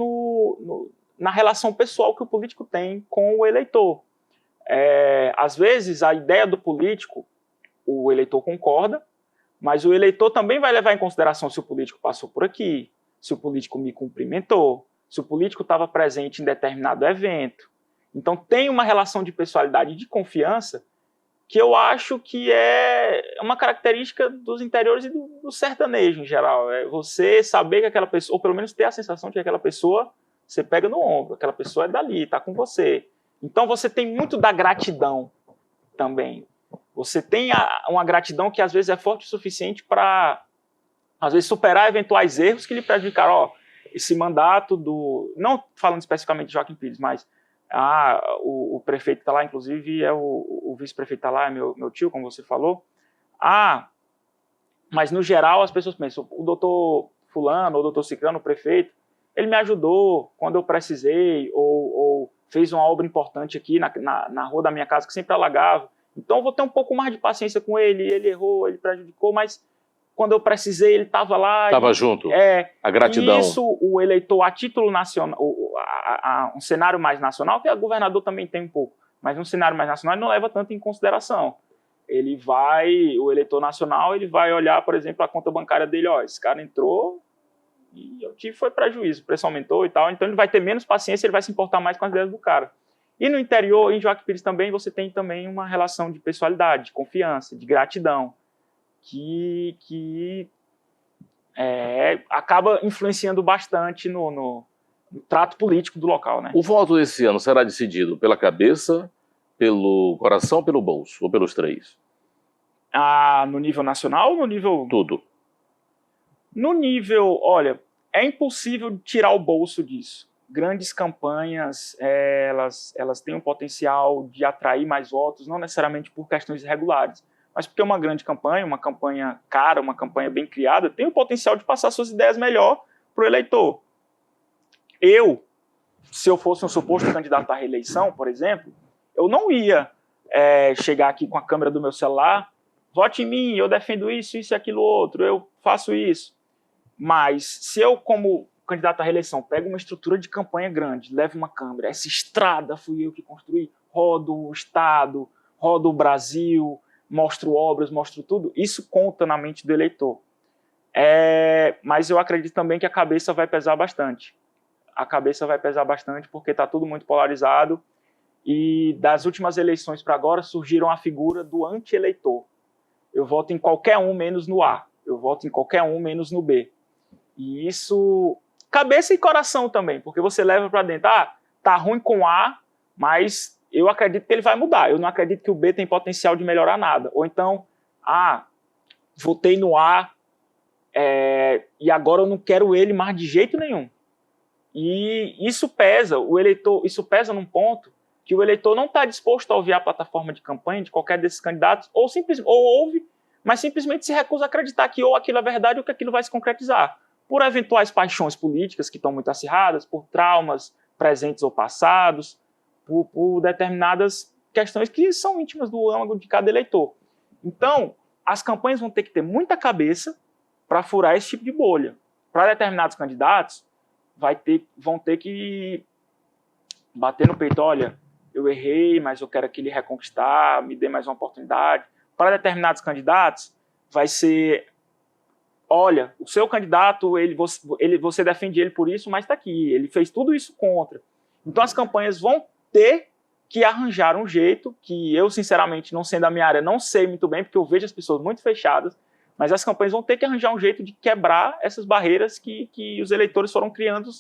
na relação pessoal que o político tem com o eleitor. Às vezes, a ideia do político, o eleitor concorda, mas o eleitor também vai levar em consideração se o político passou por aqui, se o político me cumprimentou, se o político estava presente em determinado evento. Então tem uma relação de pessoalidade e de confiança que eu acho que é uma característica dos interiores e do sertanejo em geral. É você saber que aquela pessoa, ou pelo menos ter a sensação de que aquela pessoa você pega no ombro, aquela pessoa é dali, está com você. Então você tem muito da gratidão também. Você tem uma gratidão que às vezes é forte o suficiente para, às vezes, superar eventuais erros que lhe prejudicaram. Esse mandato não falando especificamente de Joaquim Pires, mas o prefeito está lá, inclusive o vice-prefeito está lá, é meu tio, como você falou. Mas no geral as pessoas pensam, o doutor fulano, ou o doutor ciclano, o prefeito, ele me ajudou quando eu precisei, ou fez uma obra importante aqui na rua da minha casa, que sempre alagava. Então eu vou ter um pouco mais de paciência com ele errou, ele prejudicou, mas quando eu precisei ele estava lá. Estava junto, a gratidão. E isso o eleitor a título nacional, um cenário mais nacional, que o governador também tem um pouco, mas um cenário mais nacional ele não leva tanto em consideração. O eleitor nacional, ele vai olhar, por exemplo, a conta bancária dele, esse cara entrou e eu tive foi prejuízo, o preço aumentou e tal, então ele vai ter menos paciência, ele vai se importar mais com as ideias do cara. E no interior, em Joaquim Pires também, você tem também uma relação de pessoalidade, de confiança, de gratidão, que acaba influenciando bastante no trato político do local, né? O voto desse ano será decidido pela cabeça, pelo coração, pelo bolso, ou pelos três? No nível nacional ou no nível... Tudo. No nível, olha, é impossível tirar o bolso disso. Grandes campanhas, elas têm um potencial de atrair mais votos, não necessariamente por questões irregulares, mas porque uma grande campanha, uma campanha cara, uma campanha bem criada, tem o potencial de passar suas ideias melhor para o eleitor. Se eu fosse um suposto candidato à reeleição, por exemplo, eu não ia chegar aqui com a câmera do meu celular, vote em mim, eu defendo isso, isso e aquilo outro, eu faço isso. Mas se eu, como candidato à reeleição, pego uma estrutura de campanha grande, levo uma câmera, essa estrada fui eu que construí, rodo o Estado, rodo o Brasil, mostro obras, mostro tudo, isso conta na mente do eleitor. Mas eu acredito também que a cabeça vai pesar bastante. A cabeça vai pesar bastante porque está tudo muito polarizado e das últimas eleições para agora surgiram a figura do anti-eleitor. Eu voto em qualquer um menos no A, eu voto em qualquer um menos no B. E isso, cabeça e coração também, porque você leva para dentro, tá ruim com A, mas eu acredito que ele vai mudar, eu não acredito que o B tem potencial de melhorar nada. Ou então, votei no A, e agora eu não quero ele mais de jeito nenhum. E isso pesa, isso pesa num ponto que o eleitor não está disposto a ouvir a plataforma de campanha de qualquer desses candidatos, ou ouve, mas simplesmente se recusa a acreditar que ou aquilo é verdade ou que aquilo vai se concretizar. Por eventuais paixões políticas que estão muito acirradas, por traumas presentes ou passados, por determinadas questões que são íntimas do âmago de cada eleitor. Então, as campanhas vão ter que ter muita cabeça para furar esse tipo de bolha. Para determinados candidatos, vão ter que bater no peito, olha, eu errei, mas eu quero aquele reconquistar, me dê mais uma oportunidade. Para determinados candidatos, vai ser, olha, o seu candidato, você defende ele por isso, mas está aqui, ele fez tudo isso contra. Então as campanhas vão ter que arranjar um jeito, que eu, sinceramente, não sendo a minha área, não sei muito bem, porque eu vejo as pessoas muito fechadas, mas as campanhas vão ter que arranjar um jeito de quebrar essas barreiras que os eleitores foram criando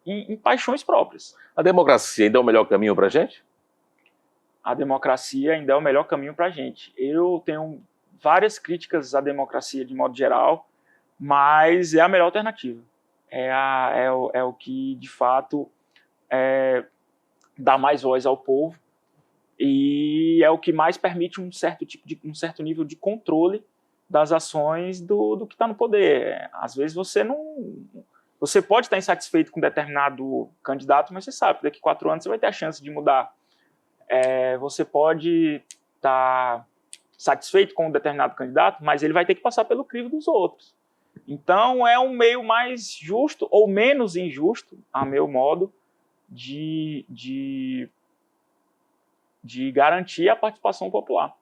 em paixões próprias. A democracia ainda é o melhor caminho para a gente? A democracia ainda é o melhor caminho para a gente. Eu tenho várias críticas à democracia de modo geral, mas é a melhor alternativa. É o que, de fato, dá mais voz ao povo e é o que mais permite um certo nível de controle das ações do que está no poder. Às vezes você pode estar insatisfeito com determinado candidato, mas você sabe que daqui a 4 anos você vai ter a chance de mudar. Você pode estar satisfeito com um determinado candidato, mas ele vai ter que passar pelo crivo dos outros. Então é um meio mais justo ou menos injusto, a meu modo, de garantir a participação popular.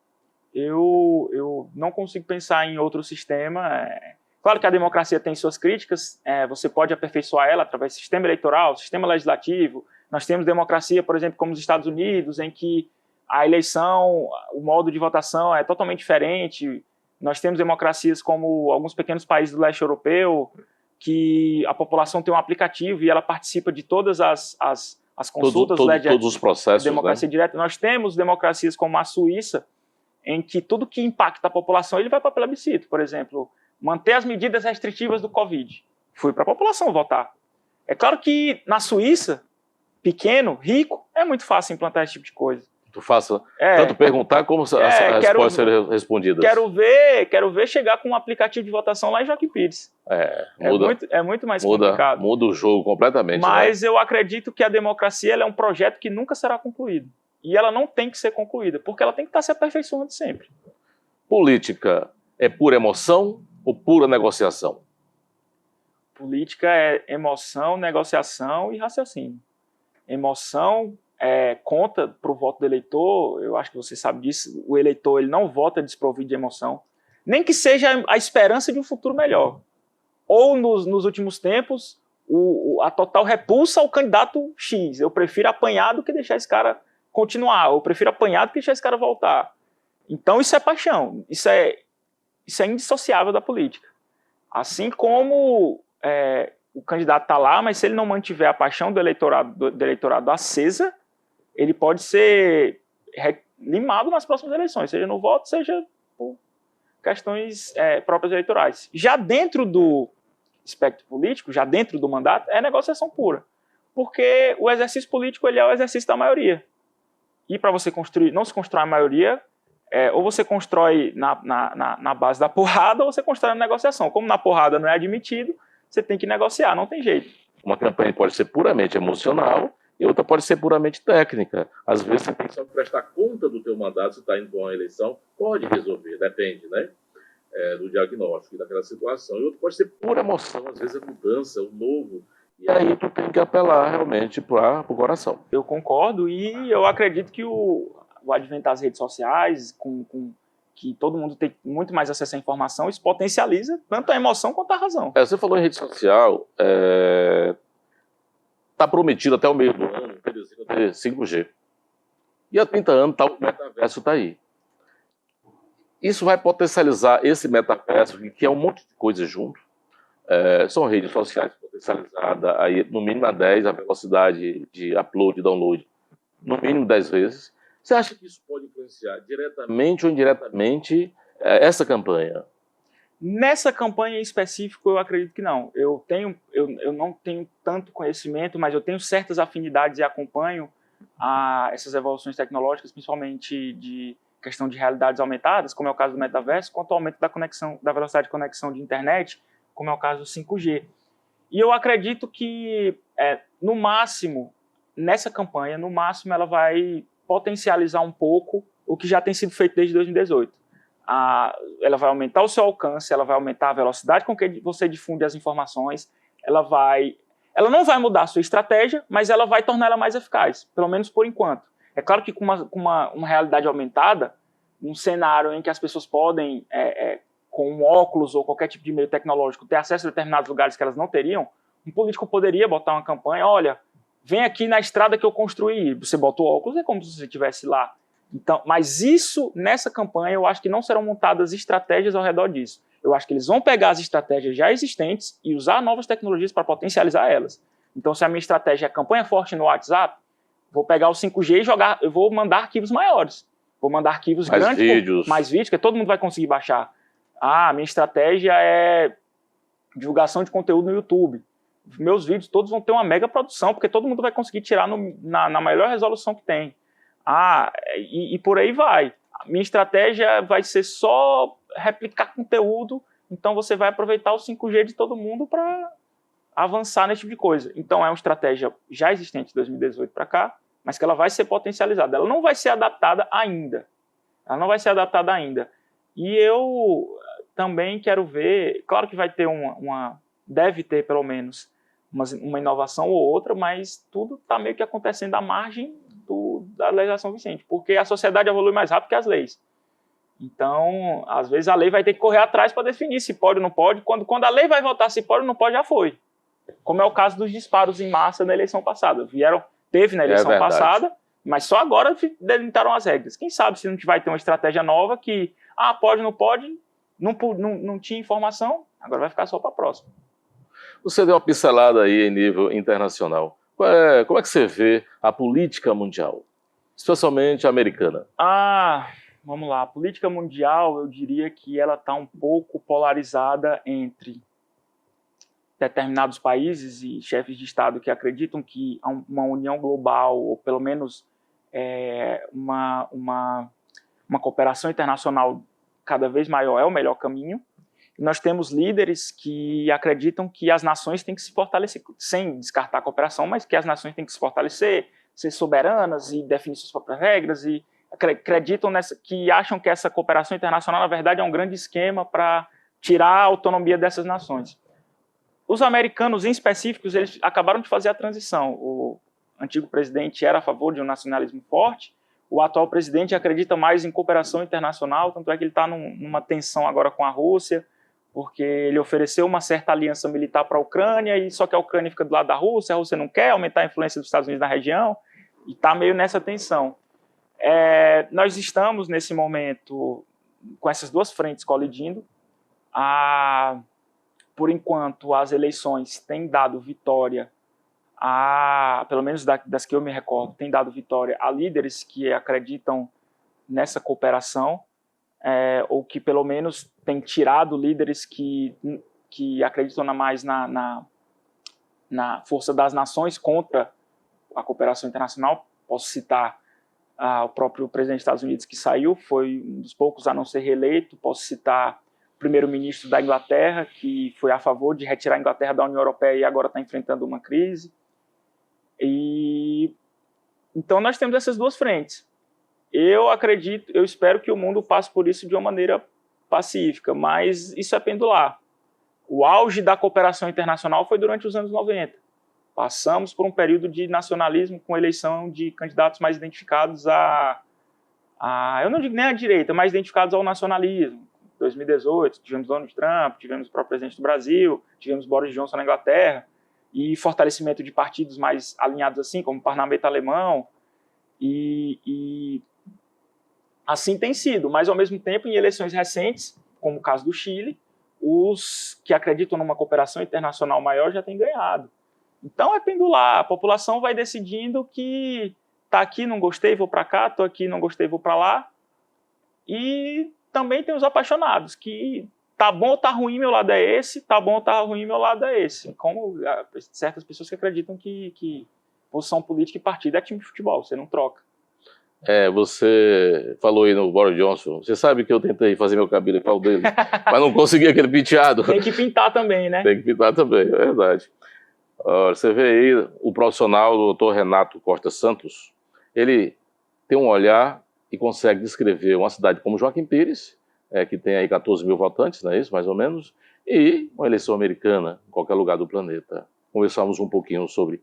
Eu não consigo pensar em outro sistema. Claro que a democracia tem suas críticas, você pode aperfeiçoar ela através do sistema eleitoral, sistema legislativo. Nós temos democracia, por exemplo, como os Estados Unidos, em que a eleição, o modo de votação é totalmente diferente. Nós temos democracias como alguns pequenos países do leste europeu, que a população tem um aplicativo e ela participa de todas as consultas. Todos os processos. Democracia direta. Nós temos democracias como a Suíça, em que tudo que impacta a população ele vai para plebiscito. Por exemplo, manter as medidas restritivas do Covid. Foi para a população votar. É claro que na Suíça, pequeno, rico, é muito fácil implantar esse tipo de coisa. Tu faça tanto perguntar como as respostas serem respondidas. Quero ver chegar com um aplicativo de votação lá em Joaquim Pires. É muito mais complicado. Muda o jogo completamente. Mas eu acredito que a democracia ela é um projeto que nunca será concluído. E ela não tem que ser concluída, porque ela tem que estar se aperfeiçoando sempre. Política é pura emoção ou pura negociação? Política é emoção, negociação e raciocínio. Emoção conta para o voto do eleitor, eu acho que você sabe disso, o eleitor ele não vota desprovido de emoção, nem que seja a esperança de um futuro melhor. Ou nos últimos tempos, a total repulsa ao candidato X. Eu prefiro apanhar do que deixar esse cara continuar, eu prefiro apanhar do que deixar esse cara voltar. Então isso é paixão, isso é indissociável da política. Assim como o candidato está lá, mas se ele não mantiver a paixão do eleitorado acesa, ele pode ser limado nas próximas eleições, seja no voto, seja por questões próprias eleitorais. Já dentro do espectro político, já dentro do mandato, é negociação pura. Porque o exercício político ele é o exercício da maioria. E para você construir, não se constrói a maioria, ou você constrói na base da porrada, ou você constrói na negociação. Como na porrada não é admitido, você tem que negociar, não tem jeito. Uma campanha pode ser puramente emocional e outra pode ser puramente técnica. Às vezes você tem só que prestar conta do teu mandato, se está indo para uma eleição, pode resolver, depende, né? Do diagnóstico e daquela situação. E outro pode ser pura emoção, às vezes é mudança, o novo. E aí tu tem que apelar realmente para o coração. Eu concordo e eu acredito que o advento das redes sociais, que todo mundo tem muito mais acesso à informação, isso potencializa tanto a emoção quanto a razão. Você falou em rede social, está prometido até o meio do ano ter 5G. E há 30 anos o metaverso está aí. Isso vai potencializar esse metaverso, que é um monte de coisa junto. São redes sociais potencializadas, aí, no mínimo a 10, a velocidade de upload e download, no mínimo 10 vezes. Você acha que isso pode influenciar diretamente ou indiretamente essa campanha? Nessa campanha em específico, eu acredito que não. Eu não tenho tanto conhecimento, mas eu tenho certas afinidades e acompanho essas evoluções tecnológicas, principalmente de questão de realidades aumentadas, como é o caso do metaverso, quanto ao aumento da velocidade de conexão de internet, como é o caso do 5G. E eu acredito que, no máximo, nessa campanha, no máximo, ela vai potencializar um pouco o que já tem sido feito desde 2018. Ela vai aumentar o seu alcance, ela vai aumentar a velocidade com que você difunde as informações, ela não vai mudar a sua estratégia, mas ela vai tornar ela mais eficaz, pelo menos por enquanto. É claro que com uma realidade aumentada, um cenário em que as pessoas podem, com um óculos ou qualquer tipo de meio tecnológico, ter acesso a determinados lugares que elas não teriam, um político poderia botar uma campanha, olha, vem aqui na estrada que eu construí, você bota o óculos, é como se você estivesse lá. Então, mas isso, nessa campanha, eu acho que não serão montadas estratégias ao redor disso. Eu acho que eles vão pegar as estratégias já existentes e usar novas tecnologias para potencializar elas. Então, se a minha estratégia é campanha forte no WhatsApp, vou pegar o 5G e eu vou mandar arquivos maiores. Vou mandar arquivos grandes, mais vídeos, que todo mundo vai conseguir baixar. A minha estratégia é divulgação de conteúdo no YouTube. Meus vídeos todos vão ter uma mega produção, porque todo mundo vai conseguir tirar na melhor resolução que tem. E por aí vai. A minha estratégia vai ser só replicar conteúdo, então você vai aproveitar o 5G de todo mundo para avançar nesse tipo de coisa. Então é uma estratégia já existente de 2018 para cá, mas que ela vai ser potencializada. Ela não vai ser adaptada ainda. E eu também quero ver, claro que vai ter deve ter pelo menos uma inovação ou outra, mas tudo está meio que acontecendo à margem da legislação vigente, porque a sociedade evolui mais rápido que as leis. Então, às vezes a lei vai ter que correr atrás para definir se pode ou não pode. Quando a lei vai votar se pode ou não pode, já foi. Como é o caso dos disparos em massa na eleição passada. Teve na eleição passada, mas só agora delimitaram as regras. Quem sabe se não vai ter uma estratégia nova que, pode, não pode, não tinha informação, agora vai ficar só para a próxima. Você deu uma pincelada aí em nível internacional. Como é que você vê a política mundial, especialmente a americana? Vamos lá. A política mundial, eu diria que ela está um pouco polarizada entre determinados países e chefes de Estado que acreditam que uma união global, ou pelo menos uma cooperação internacional cada vez maior é o melhor caminho. E nós temos líderes que acreditam que as nações têm que se fortalecer, sem descartar a cooperação, mas que as nações têm que se fortalecer, ser soberanas e definir suas próprias regras, e acreditam que acham que essa cooperação internacional, na verdade, é um grande esquema para tirar a autonomia dessas nações. Os americanos, em específicos, eles acabaram de fazer a transição. O antigo presidente era a favor de um nacionalismo forte, o atual presidente acredita mais em cooperação internacional, tanto é que ele está numa tensão agora com a Rússia, porque ele ofereceu uma certa aliança militar para a Ucrânia, e só que a Ucrânia fica do lado da Rússia, a Rússia não quer aumentar a influência dos Estados Unidos na região, e está meio nessa tensão. Nós estamos, nesse momento, com essas duas frentes colidindo. Por enquanto, as eleições têm dado vitória, pelo menos das que eu me recordo, têm dado vitória a líderes que acreditam nessa cooperação, ou que pelo menos têm tirado líderes que acreditam mais na força das nações contra a cooperação internacional. Posso citar o próprio presidente dos Estados Unidos, que saiu, foi um dos poucos a não ser reeleito. Posso citar o primeiro-ministro da Inglaterra, que foi a favor de retirar a Inglaterra da União Europeia e agora está enfrentando uma crise. E Então nós temos essas duas frentes. Eu espero que o mundo passe por isso de uma maneira pacífica, mas isso é pendular. O auge da cooperação internacional foi durante os anos 90. Passamos por um período de nacionalismo com eleição de candidatos mais identificados eu não digo nem à direita, mais identificados ao nacionalismo. Em 2018, tivemos Donald Trump, tivemos o próprio presidente do Brasil, tivemos Boris Johnson na Inglaterra, e fortalecimento de partidos mais alinhados assim, como o Parlamento Alemão, e assim tem sido, mas ao mesmo tempo em eleições recentes, como o caso do Chile, os que acreditam numa cooperação internacional maior já têm ganhado. Então é pendular, a população vai decidindo que tá aqui, não gostei, vou para cá, tô aqui, não gostei, vou para lá. E também tem os apaixonados, que tá bom ou tá ruim, meu lado é esse, tá bom ou tá ruim, meu lado é esse. Como certas pessoas que acreditam que posição política e partido é time de futebol, você não troca. Você falou aí no Boris Johnson. Você sabe que eu tentei fazer meu cabelo igual dele, mas não consegui aquele penteado. Tem que pintar também, né? Tem que pintar também, é verdade. Olha, você vê aí o profissional, o Dr. Renato Costa Santos, ele tem um olhar e consegue descrever uma cidade como Joaquim Pires, que tem aí 14 mil votantes, não é isso, mais ou menos, e uma eleição americana em qualquer lugar do planeta. Conversamos um pouquinho sobre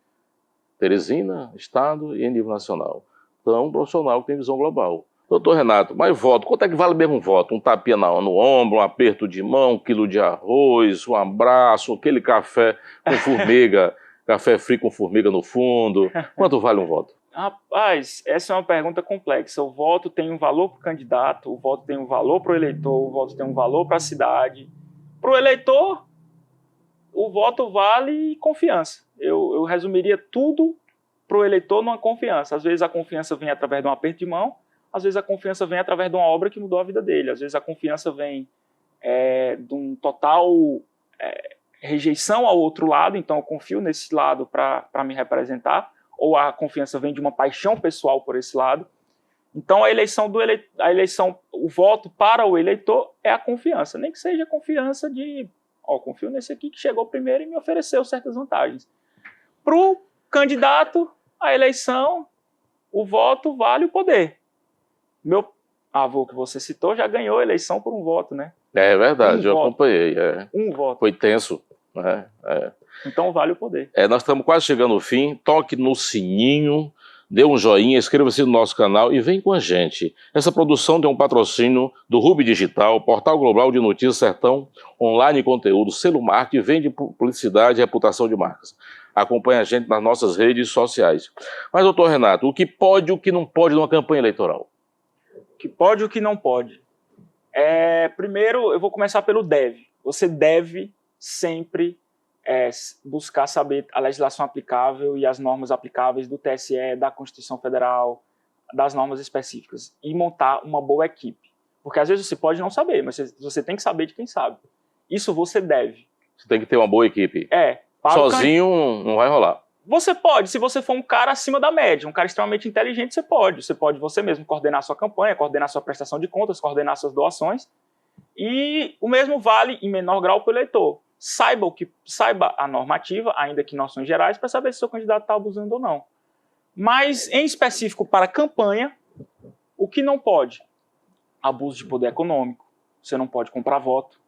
Teresina, estado e em nível nacional. Então, um profissional que tem visão global. Doutor Renato, mas voto, quanto é que vale mesmo um voto? Um tapinha no ombro, um aperto de mão, 1 quilo de arroz, um abraço, aquele café com formiga, café frio com formiga no fundo. Quanto vale um voto? Rapaz, essa é uma pergunta complexa. O voto tem um valor para o candidato, o voto tem um valor para o eleitor, o voto tem um valor para a cidade. Para o eleitor, o voto vale confiança. Eu resumiria tudo para o eleitor numa confiança. Às vezes a confiança vem através de um aperto de mão, às vezes a confiança vem através de uma obra que mudou a vida dele, às vezes a confiança vem de um total rejeição ao outro lado, então eu confio nesse lado para me representar, ou a confiança vem de uma paixão pessoal por esse lado. Então o voto para o eleitor é a confiança, nem que seja a confiança de, confio nesse aqui que chegou primeiro e me ofereceu certas vantagens. Para o candidato, a eleição, o voto vale o poder. Meu avô que você citou já ganhou a eleição por um voto, né? É verdade, eu acompanhei. Um voto. Foi tenso. Então vale o poder. Nós estamos quase chegando ao fim. Toque no sininho, dê um joinha, inscreva-se no nosso canal e vem com a gente. Essa produção tem um patrocínio do Rubi Digital, portal global de notícias Sertão, online conteúdo, selo marketing, vende publicidade e reputação de marcas. Acompanhe a gente nas nossas redes sociais. Mas, doutor Renato, o que pode e o que não pode numa campanha eleitoral? O que pode e o que não pode? Primeiro, eu vou começar pelo deve. Você deve sempre buscar saber a legislação aplicável e as normas aplicáveis do TSE, da Constituição Federal, das normas específicas, e montar uma boa equipe. Porque às vezes você pode não saber, mas você tem que saber de quem sabe. Isso você deve. Você tem que ter uma boa equipe. Sozinho não vai rolar. Você pode, se você for um cara acima da média, um cara extremamente inteligente, você pode. Você pode você mesmo coordenar sua campanha, coordenar sua prestação de contas, coordenar suas doações. E o mesmo vale, em menor grau, para o eleitor. Saiba a normativa, ainda que noções gerais, para saber se seu candidato está abusando ou não. Mas, em específico para a campanha, o que não pode? Abuso de poder econômico, você não pode comprar voto.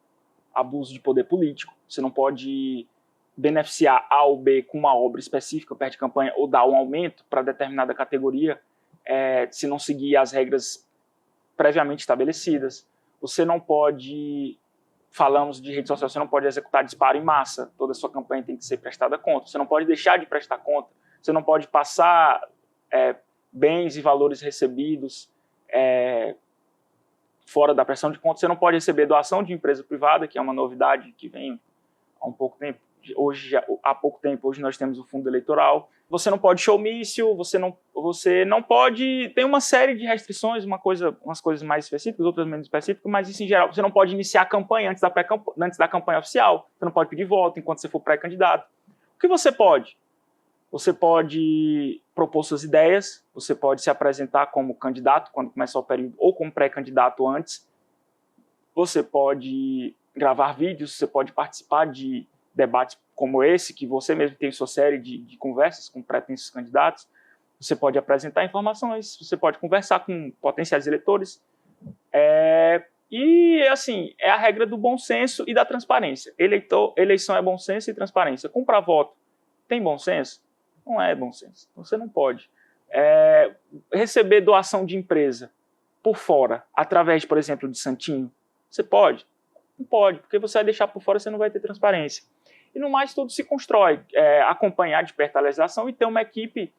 Abuso de poder político, você não pode beneficiar A ou B com uma obra específica perto de campanha ou dar um aumento para determinada categoria se não seguir as regras previamente estabelecidas. Você não pode, falamos de rede social, você não pode executar disparo em massa, toda a sua campanha tem que ser prestada conta, você não pode deixar de prestar conta, você não pode passar bens e valores recebidos fora da prestação de conta, você não pode receber doação de empresa privada, que é uma novidade que vem há um pouco tempo. Há pouco tempo, hoje nós temos o fundo eleitoral. Você não pode showmício, você não pode... Tem uma série de restrições, umas coisas mais específicas, outras menos específicas, mas isso em geral. Você não pode iniciar a campanha antes da campanha oficial. Você não pode pedir voto enquanto você for pré-candidato. O que você pode? Você pode propor suas ideias, você pode se apresentar como candidato quando começar o período, ou como pré-candidato antes. Você pode gravar vídeos, você pode participar de debates como esse, que você mesmo tem sua série de conversas com pretensos candidatos. você pode apresentar informações, você pode conversar com potenciais eleitores. E, assim, é a regra do bom senso e da transparência. Eleição é bom senso e transparência. Comprar voto tem bom senso? Não é bom senso. Você não pode. Receber doação de empresa por fora, através, por exemplo, de santinho, você pode? Não pode, porque você vai deixar por fora, você não vai ter transparência. E no mais, tudo se constrói. Acompanhar de perto a legislação e ter uma equipe,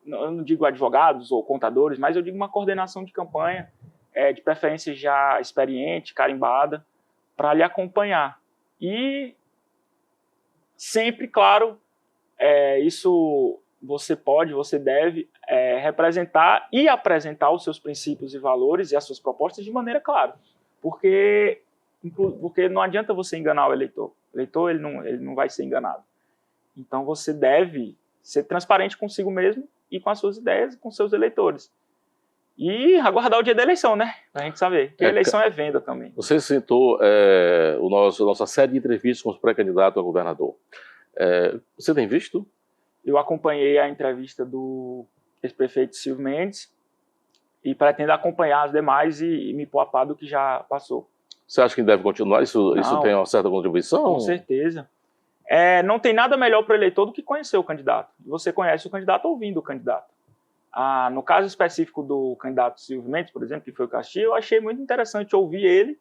eu não digo advogados ou contadores, mas eu digo uma coordenação de campanha, de preferência já experiente, carimbada, para lhe acompanhar. E sempre, claro, isso você pode, você deve representar e apresentar os seus princípios e valores e as suas propostas de maneira clara. Porque não adianta você enganar o eleitor. O eleitor ele não vai ser enganado. Então você deve ser transparente consigo mesmo e com as suas ideias e com seus eleitores. E aguardar o dia da eleição, né? Pra gente saber. Porque a eleição é venda também. Você citou nossa série de entrevistas com os pré-candidatos a governador. Você tem visto? Eu acompanhei a entrevista do ex-prefeito Silvio Mendes e pretendo acompanhar as demais e me pôr a par do que já passou. Você acha que deve continuar? Isso tem uma certa contribuição? Com certeza. Não tem nada melhor para o eleitor do que conhecer o candidato. Você conhece o candidato ouvindo o candidato. No caso específico do candidato Silvio Mendes, por exemplo, que foi o Castilho, eu achei muito interessante ouvir ele.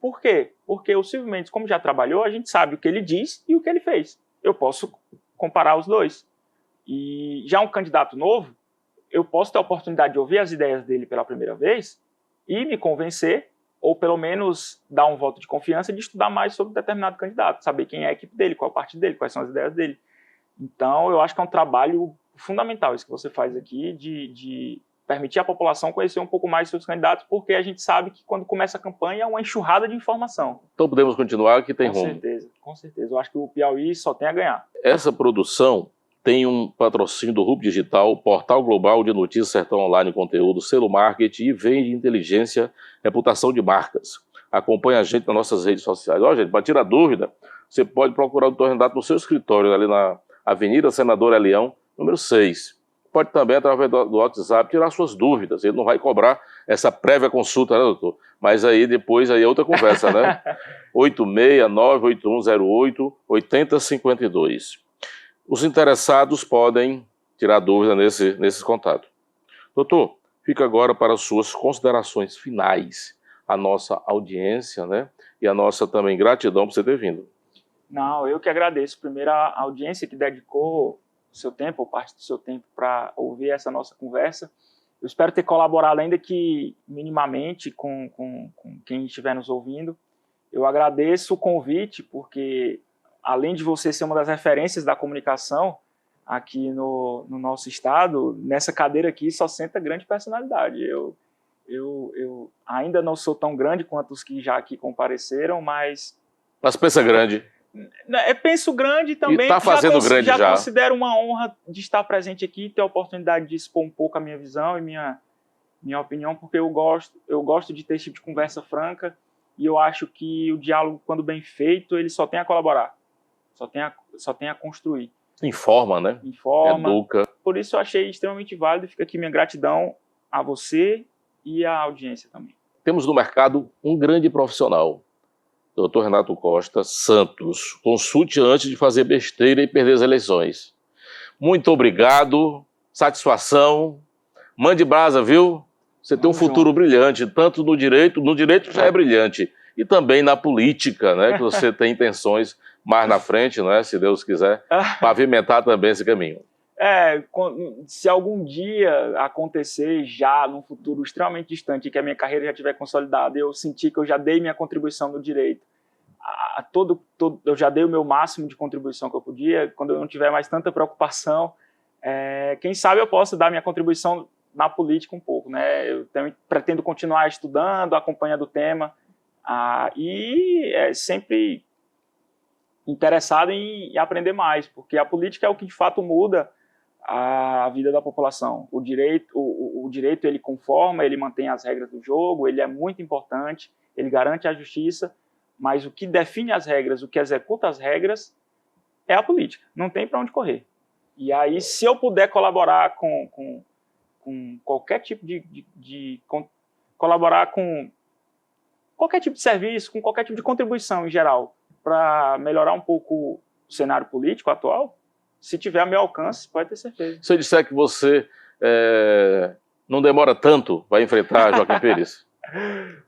Por quê? Porque o Silvio Mendes, como já trabalhou, a gente sabe o que ele diz e o que ele fez. Eu posso comparar os dois. E já um candidato novo, eu posso ter a oportunidade de ouvir as ideias dele pela primeira vez e me convencer, ou pelo menos dar um voto de confiança de estudar mais sobre determinado candidato, saber quem é a equipe dele, qual é o partido dele, quais são as ideias dele. Então, eu acho que é um trabalho fundamental isso que você faz aqui, de permitir à população conhecer um pouco mais seus candidatos, porque a gente sabe que quando começa a campanha é uma enxurrada de informação. Então podemos continuar, que tem rumo. Com certeza. Eu acho que o Piauí só tem a ganhar. Essa produção tem um patrocínio do Rup Digital, portal global de notícias Sertão Online Conteúdo, selo marketing e vende inteligência, reputação de marcas. Acompanhe a gente nas nossas redes sociais. Gente, para tirar dúvida, você pode procurar o Dr. Renato no seu escritório, ali na Avenida Senador Elião, número 6. Pode também, através do WhatsApp, tirar suas dúvidas. Ele não vai cobrar essa prévia consulta, né, doutor? Mas aí depois é outra conversa, né? 869-8108-8052. Os interessados podem tirar dúvida nesse contato. Doutor, fica agora para as suas considerações finais, a nossa audiência, né? E a nossa também gratidão por você ter vindo. Não, eu que agradeço. Primeiro, a audiência que dedicou o seu tempo, ou parte do seu tempo, para ouvir essa nossa conversa. Eu espero ter colaborado, ainda que minimamente, com quem estiver nos ouvindo. Eu agradeço o convite, porque além de você ser uma das referências da comunicação aqui no nosso estado, nessa cadeira aqui só senta grande personalidade. Eu ainda não sou tão grande quanto os que já aqui compareceram, mas pensa grande. Penso grande também. E está fazendo grande já. Já considero uma honra de estar presente aqui e ter a oportunidade de expor um pouco a minha visão e minha opinião, porque eu gosto de ter esse tipo de conversa franca e eu acho que o diálogo, quando bem feito, ele só tem a colaborar. Só tem a construir. Informa, né? Informa. Educa. Por isso eu achei extremamente válido e fica aqui minha gratidão a você e à audiência também. Temos no mercado um grande profissional, Dr. Renato Costa Santos. Consulte antes de fazer besteira e perder as eleições. Muito obrigado, satisfação. Mande brasa, viu? Você tem um futuro brilhante, tanto no direito já é brilhante, e também na política, né? Que você tem intenções mais na frente, não é? Se Deus quiser, pavimentar também esse caminho. Se algum dia acontecer já num futuro extremamente distante, que a minha carreira já estiver consolidada, eu sentir que eu já dei minha contribuição no direito, eu já dei o meu máximo de contribuição que eu podia, quando eu não tiver mais tanta preocupação, quem sabe eu possa dar minha contribuição na política um pouco, né? Eu pretendo continuar estudando, acompanhando o tema, e sempre interessado em aprender mais, porque a política é o que de fato muda a vida da população. O direito ele conforma, ele mantém as regras do jogo, ele é muito importante, ele garante a justiça, mas o que define as regras, o que executa as regras é a política, não tem para onde correr. E aí, se eu puder colaborar com qualquer tipo colaborar com qualquer tipo de serviço, com qualquer tipo de contribuição em geral, para melhorar um pouco o cenário político atual, se tiver a meu alcance, pode ter certeza. Se eu disser que você não demora tanto, vai enfrentar Joaquim Pires?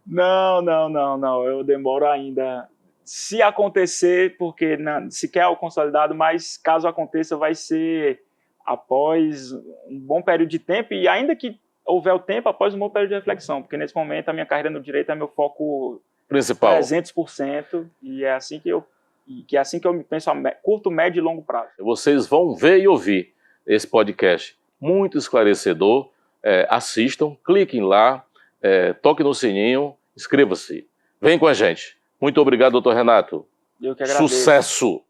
Não, eu demoro ainda. Se acontecer, porque sequer é o consolidado, mas caso aconteça, vai ser após um bom período de tempo, e ainda que houver o tempo, após um bom período de reflexão, porque nesse momento a minha carreira no direito é meu foco Principal. 300%, e é assim que eu penso a curto, médio e longo prazo. Vocês vão ver e ouvir esse podcast muito esclarecedor. Assistam, cliquem lá, toquem no sininho, inscreva-se. Vem com a gente. Muito obrigado, doutor Renato. Eu que agradeço. Sucesso!